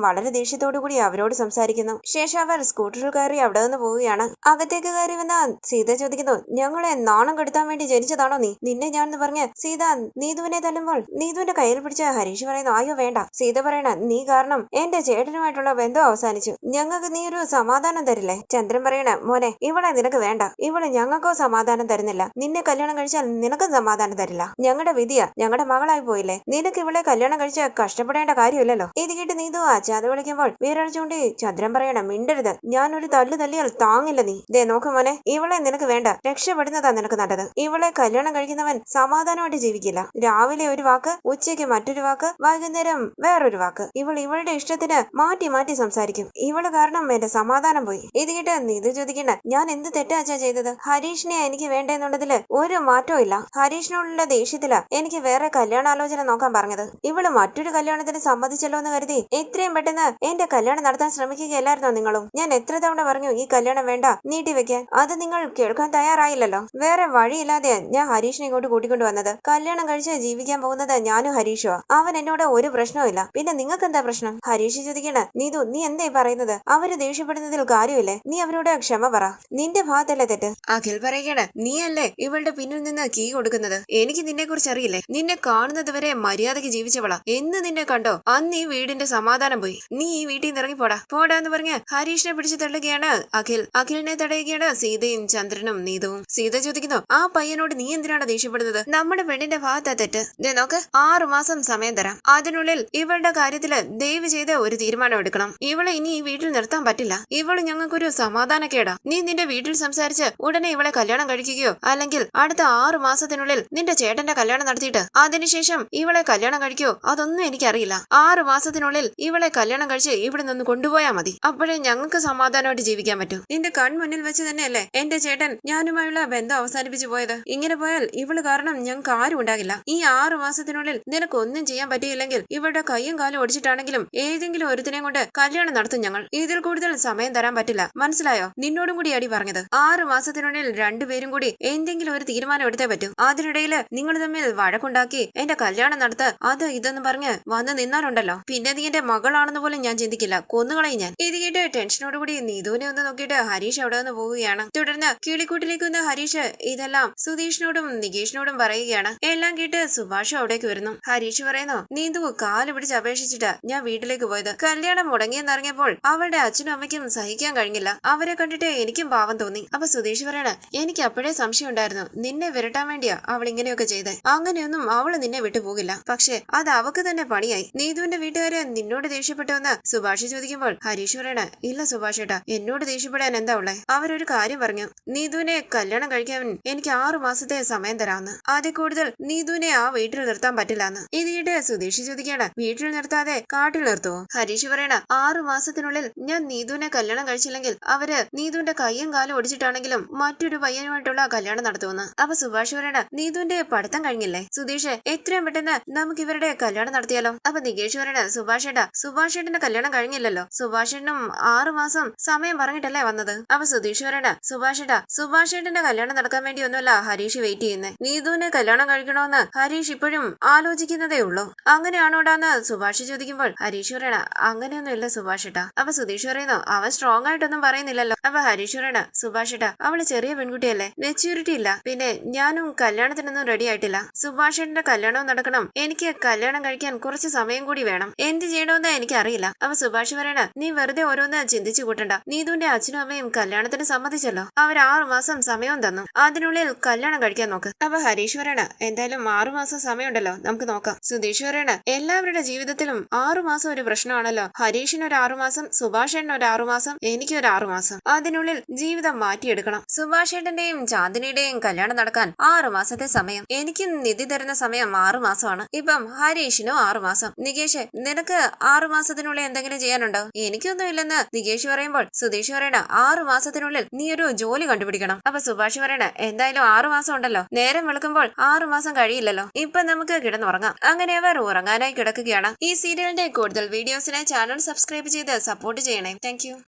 വളരെ ദേഷ്യത്തോടു കൂടി അവരോട് സംസാരിക്കുന്നു. ശേഷം അവർ സ്കൂട്ടറിൽ കയറി അവിടെ നിന്ന് പോവുകയാണ്. അകത്തേക്ക് കയറി വന്ന സീത ചോദിക്കുന്നു ഞങ്ങളെ നാണം കെടുത്താൻ വേണ്ടി ജനിച്ചതാണോ നീ? നിന്നെ ഞാനെന്ന് പറഞ്ഞ് സീത നീതുവിനെ തല്ലുമ്പോൾ നീതുവിന്റെ കയ്യിൽ പിടിച്ച് ഹരീഷ് പറയുന്നു അയ്യോ വേണ്ട. സീത പറയണ നീ കാരണം എന്റെ ചേട്ടനുമായിട്ടുള്ള ബന്ധം അവസാനിച്ചു. ഞങ്ങൾക്ക് നീ ഒരു സമാധാനം തരില്ലേ? ചന്ദ്രൻ പറയണ മോനെ ഇവളെ നിനക്ക് വേണ്ട. ഇവള് ഞങ്ങൾക്കോ സമാധാനം തരുന്നില്ല. നിന്നെ കല്യാണം കഴിച്ചാൽ നിനക്കും സമാധാനം തരില്ല. ഞങ്ങളുടെ വിധിയാ, ഞങ്ങളുടെ മകളായി പോയില്ലേ. നിനക്ക് ഇവളെ കല്യാണം കഴിച്ച് കഷ്ടപ്പെടേണ്ട കാര്യമില്ലല്ലോ. ഇത് കേട്ട് നീതു അച്ചാതെ വിളിക്കുമ്പോൾ വിരൽ ചൂണ്ടി ചന്ദ്രൻ പറയണം മിണ്ടരുത്. ഞാനൊരു തല്ല് തല്ലിയാൽ താങ്ങില്ല നീ. ദേ നോക്ക് മോനെ, ഇവളെ നിനക്ക് വേണ്ട. രക്ഷപ്പെടുന്നതാ നിനക്ക് നല്ലത്. ഇവളെ കല്യാണം കഴിക്കുന്നവൻ സമാധാനമായിട്ട് ജീവിക്കില്ല. രാവിലെ ഒരു വാക്ക്, ഉച്ചയ്ക്ക് മറ്റൊരു വാക്ക്, വൈകുന്നേരം വേറൊരു വാക്ക്. ഇവളുടെ ഇഷ്ടത്തിന് മാറ്റി മാറ്റി സംസാരിക്കും. ഇവള് കാരണം എന്റെ സമാധാനം പോയി. ഇത് കേട്ട് നീതു ചോദിക്കണ്ട ഞാൻ എന്ത് തെറ്റാച്ചാ ചെയ്തത്? ഹരീഷിനെ എനിക്ക് വേണ്ടെന്നുള്ളതില് ഒരു മാറ്റവും ഇല്ല. ഹരീഷിനോടുള്ള ദേഷ്യത്തിലാ എനിക്ക് വേറെ കല്യാണാലോചന നോക്കാൻ പറഞ്ഞത്. ഇവള് മറ്റൊരു കല്യാണത്തിന് സമ്മതിച്ചല്ലോ എന്ന് കരുതി എത്രയും പെട്ടെന്ന് എന്റെ കല്യാണം നടത്താൻ ശ്രമിക്കുകയല്ലായിരുന്നോ നിങ്ങളും? ഞാൻ എത്ര തവണ പറഞ്ഞു ഈ കല്യാണം വേണ്ട, നീട്ടി വെക്കാൻ. അത് നിങ്ങൾ കേൾക്കാൻ തയ്യാറായില്ലല്ലോ. വേറെ വഴിയില്ലാതെ ഞാൻ ഹരീഷിനെ ഇങ്ങോട്ട് കൂട്ടിക്കൊണ്ടു വന്നത്. കല്യാണം കഴിച്ച് ജീവിക്കാൻ പോകുന്നത് ഞാനും ഹരീഷോ. അവൻ എന്നോട് ഒരു പ്രശ്നവും ഇല്ല. പിന്നെ നിങ്ങൾക്ക് എന്താ പ്രശ്നം? ഹരീഷ് ചോദിക്കണ നീതു നീ എന്താ പറയുന്നത്? അവര് ദേഷ്യപ്പെടുന്നതിൽ കാര്യമില്ലേ? നീ അവരോട് ക്ഷമ പറ. നിന്റെ ഭാഗത്തല്ലേ തെറ്റ്? അഖിൽ പറയണ നീ അല്ലേ ഇവളുടെ പിന്നിൽ നിന്ന് കീ കൊടുക്കുന്നത്. എനിക്ക് നിന്നെ കുറിച്ച് അറിയില്ലേ? നിന്നെ കാണുന്നത് വരെ മര്യാദയ്ക്ക് ജീവിച്ചവളാ. എന്ന് നിന്നെ കണ്ടോ അന്ന് ഈ വീടിന്റെ സമാധാനം പോയി. നീ ഈ വീട്ടിൽ നിന്ന് ഇറങ്ങി പോടാന്ന് പറഞ്ഞ് ഹരീഷിനെ പിടിച്ചു തള്ളുകയാണ് അഖിൽ. അഖിലിനെ തടയുകയാണ് സീതയും ചന്ദ്രനും നീതുവും. സീത ചോദിക്കുന്നു ആ പയ്യനോട് നീ എന്തിനാണ് ദേഷ്യപ്പെടുന്നത്? നമ്മുടെ പെണ്ണിന്റെ ഭാഗത്താ തെറ്റ്. നോക്ക് 6 മാസം സമയം തരാം. അതിനുള്ളിൽ ഇവളുടെ കാര്യത്തില് ദയവ് ചെയ്ത് ഒരു തീരുമാനം എടുക്കണം. ഇവളെ ഇനി ഈ വീട്ടിൽ നിർത്താൻ പറ്റില്ല. ഇവള് ഞങ്ങൾക്കൊരു സമാധാനക്കേടാ. നീ നിന്റെ വീട്ടിൽ സംസാരിച്ച് ഉടനെ ഇവളെ കല്യാണം കഴിക്കുകയോ അല്ലെങ്കിൽ അടുത്ത 6 മാസത്തിനുള്ളിൽ നിന്റെ ചേട്ടന്റെ കല്യാണം നടത്തിയിട്ട് അതിനുശേഷം ഇവളെ കല്യാണം കഴിക്കോ അതൊന്നും എനിക്കറിയില്ല. 6 മാസത്തിനുള്ളിൽ ഇവളെ കല്യാണം കഴിച്ച് ഇവിടെ നിന്ന് കൊണ്ടുപോയാൽ മതി. അപ്പോഴേ ഞങ്ങൾക്ക് സമാധാനമായിട്ട് ജീവിക്കാൻ പറ്റൂ. നിന്റെ കൺമുന്നിൽ വെച്ച് തന്നെയല്ലേ എന്റെ ചേട്ടൻ ഞാനുമായുള്ള ബന്ധം അവസാനിപ്പിച്ചു പോയത്. ഇങ്ങനെ പോയാൽ ഇവള് കാരണം ഞങ്ങൾക്ക് ആരും ഉണ്ടാകില്ല. ഈ 6 മാസത്തിനുള്ളിൽ നിനക്കൊന്നും ചെയ്യാൻ പറ്റിയില്ലെങ്കിൽ ഇവളുടെ കയ്യും കാലും ഒടിച്ചിട്ടാണെങ്കിലും ഏതെങ്കിലും ഒരുത്തിനെ കൊണ്ട് കല്യാണം നടത്തും ഞങ്ങൾ. ഇതിൽ കൂടുതൽ സമയം തരാൻ പറ്റില്ല. മനസ്സിലായോ? നിന്നോടും കൂടി അടി പറഞ്ഞത്. 6 മാസത്തിനുള്ളിൽ രണ്ടുപേരും കൂടി എന്തെങ്കിലും ഒരു തീരുമാനം എടുത്തേ പറ്റൂ. അതിനിടയിൽ നിങ്ങൾ തമ്മിൽ വഴക്കുണ്ടാക്കി എന്റെ കല്യാണം നടത്ത് അത് ഇതെന്ന് പറഞ്ഞ് വന്ന് നിന്നാലുണ്ടല്ലോ പിന്നെ നീ എന്റെ മകളാണെന്ന് പോലും ഞാൻ ചിന്തിക്കില്ല. കൊന്നുകളയും ഞാൻ. ഇത് കേട്ട് ടെൻഷനോടുകൂടി നീതുവിനെ ഒന്ന് നോക്കിയിട്ട് ഹരീഷ് അവിടെ നിന്ന് പോവുകയാണ്. തുടർന്ന് കിളിക്കൂട്ടിലേക്ക് വന്ന ഹരീഷ് ഇതെല്ലാം സുധീഷിനോടും നികേഷിനോടും പറയുകയാണ്. എല്ലാം കേട്ട് സുഭാഷ് അവിടേക്ക് വരുന്നു. ഹരീഷ് പറയുന്നു നീതു കാല് പിടിച്ച് അപേക്ഷിച്ചിട്ടാ ഞാൻ വീട്ടിലേക്ക് പോയത്. കല്യാണം മുടങ്ങിയെന്നറിഞ്ഞപ്പോൾ അവളുടെ അച്ഛനും അമ്മയ്ക്കും സഹിക്കാൻ കഴിഞ്ഞില്ല. അവരെ കണ്ടിട്ട് എനിക്കും പാവം തോന്നി. അപ്പൊ സുധീഷ് പറയണ എനിക്ക് അപ്പോഴേ സംശയം ഉണ്ടായിരുന്നു നിന്നെ വിരട്ടാൻ വേണ്ടിയാ അവൾ ഇങ്ങനെയൊക്കെ ചെയ്തേ. അങ്ങനെയൊന്നും അവള് നിന്നെ വിട്ടു പോകില്ല. പക്ഷെ അത് അവക്ക് തന്നെ പണിയായി. നീതുവിന്റെ വീട്ടുകാര് നിന്നോട് ദേഷ്യപ്പെട്ടുവെന്ന് സുഭാഷ് ചോദിക്കുമ്പോൾ ഹരീഷ് പറയണ ഇല്ല സുഭാഷ് ഏട്ടാ, എന്നോട് ദേഷ്യപ്പെടാൻ എന്താ ഉള്ളേ? അവരൊരു കാര്യം പറഞ്ഞു. നീതുവിനെ കല്യാണം കഴിക്കാൻ എനിക്ക് 6 മാസത്തെ സമയം തരാമെന്ന്. അതിൽ കൂടുതൽ നീതുവിനെ ആ വീട്ടിൽ നിർത്താൻ പറ്റില്ലാന്ന്. ഇത് കേട്ട് സുധീഷ് ചോദിക്കാണ് വീട്ടിൽ നിർത്താതെ കാട്ടിൽ നിർത്തുവോ? ഹരീഷ് പറയണ 6 മാസത്തിനുള്ളിൽ ഞാൻ നീതുവിനെ കല്യാണം കഴിച്ചില്ലെങ്കിൽ അവര് നീതുവിന്റെ കയ്യും കാലും ഒടിച്ചിട്ടാണെങ്കിലും മറ്റൊരു പയ്യനുമായിട്ടുള്ള കല്യാണം നടത്തുമെന്ന്. അപ്പൊ സുഭാഷ് പറയണ നീതുവിന്റെ പഠിത്തം കഴിഞ്ഞില്ലേ? സുധീഷ് എത്രയും പെട്ടെന്ന് നമുക്ക് ഇവരുടെ കല്യാണം നടത്തിയാലോ? അപ്പൊ നികേഷ് പറയണ സുഭാഷ് ഏട്ടന്റെ കല്യാണം കഴിഞ്ഞില്ലല്ലോ, സുഭാഷ് ഏട്ടനും 6 മാസം സമയം പറഞ്ഞിട്ടല്ലേ വന്നത്. അപ്പൊ സുധീഷ് പറയണ സുഭാഷ് ഏട്ടന്റെ കല്യാണം നടക്കാൻ വേണ്ടി ഒന്നുമല്ല ഹരീഷ് വെയിറ്റ് ചെയ്യുന്നത്, നീതുവിനെ കല്യാണം കഴിക്കണോന്ന് ഹരീഷ് ഇപ്പോഴും ആലോചിക്കുന്നതേ ഉള്ളൂ. അങ്ങനെയാണോടാന്ന് സുഭാഷ് ചോദിക്കുമ്പോൾ ഹരീഷ് പറയണ അങ്ങനെയൊന്നും ഇല്ല സുഭാഷ് ഏട്ടാ. അപ്പൊ സുധീഷ് പറയുന്നു അവൻ സ്ട്രോങ് ആയിട്ടൊന്നും പറയുന്നില്ലല്ലോ. അപ്പൊ ഹരീഷ് പറയണ സുഭാഷ് ഏട്ടാ അവള് ചെറിയ പെൺകുട്ടിയല്ലേ, മെച്യൂരിറ്റി ഇല്ല, പിന്നെ ഞാനും കല്യാണത്തിനൊന്നും റെഡി ആയിട്ടില്ല. സുഭാഷ് ഏട്ടന്റെ കല്യാണവും നടക്കണം, എനിക്ക് കല്യാണം കഴിക്കാൻ കുറച്ച് സമയം കൂടി വേണം, എന്ത് ചെയ്യണമെന്ന് എനിക്ക് അറിയില്ല. അപ്പൊ സുഭാഷ് പറയണ നീ വെറുതെ ഓരോന്ന് ചിന്തിച്ചു കൂട്ടണ്ട, നീതുവിന്റെ അച്ഛനും അമ്മയും കല്യാണത്തിന് സമ്മതിച്ചല്ലോ, അവർ 6 മാസം സമയവും തന്നു, അതിനുള്ളിൽ കല്യാണം കഴിക്കാൻ നോക്ക്. അപ്പൊ ഹരീഷ് പറയണ എന്തായാലും 6 മാസം സമയമുണ്ടല്ലോ, നമുക്ക് നോക്കാം. സുധീഷ് പറയണ എല്ലാവരുടെ ജീവിതത്തിലും 6 മാസം ഒരു പ്രശ്നമാണല്ലോ, ഹരീഷിന് ഒരു 6 മാസം, സുഭാഷ് ഏട്ടന് ഒരു 6 മാസം, എനിക്ക് ഒരു 6 മാസം, അതിനുള്ളിൽ ജീവിതം മാറ്റിയെടുക്കണം. സുഭാഷ് ഏട്ടന്റെയും ചാന്ദിനിയുടെയും കല്യാണം നടക്കാൻ 6 മാസത്തെ സമയം, എനിക്ക് നിധി തരുന്ന സമയം 6 മാസമാണ്. ഇപ്പം ഹരീഷിനും 6 മാസം. നികേഷ് നിനക്ക് 6 മാസത്തിനുള്ളിൽ എന്തെങ്കിലും ചെയ്യാനുണ്ടോ? എനിക്കൊന്നും ഇല്ലെന്ന് നികേഷ് പറയുമ്പോൾ സുധീഷ് പറയണ 6 മാസത്തിനുള്ളിൽ നീ ഒരു ജോലി കണ്ടുപിടിക്കണം. അപ്പൊ സുഭാഷ് പറയണ എന്തായാലും 6 മാസം ഉണ്ടല്ലോ, നേരം വെളുക്കുമ്പോൾ 6 മാസം കഴിയില്ലല്ലോ, ഇപ്പൊ നമുക്ക് കിടന്നുറങ്ങാം. അങ്ങനെ അവർ ഉറങ്ങാനായി കിടക്കുകയാണ്. ഈ സീരിയലിന്റെ കൂടുതൽ വീഡിയോസിനായി ചാനൽ സബ്സ്ക്രൈബ് ചെയ്ത് സപ്പോർട്ട് ചെയ്യണേ. താങ്ക്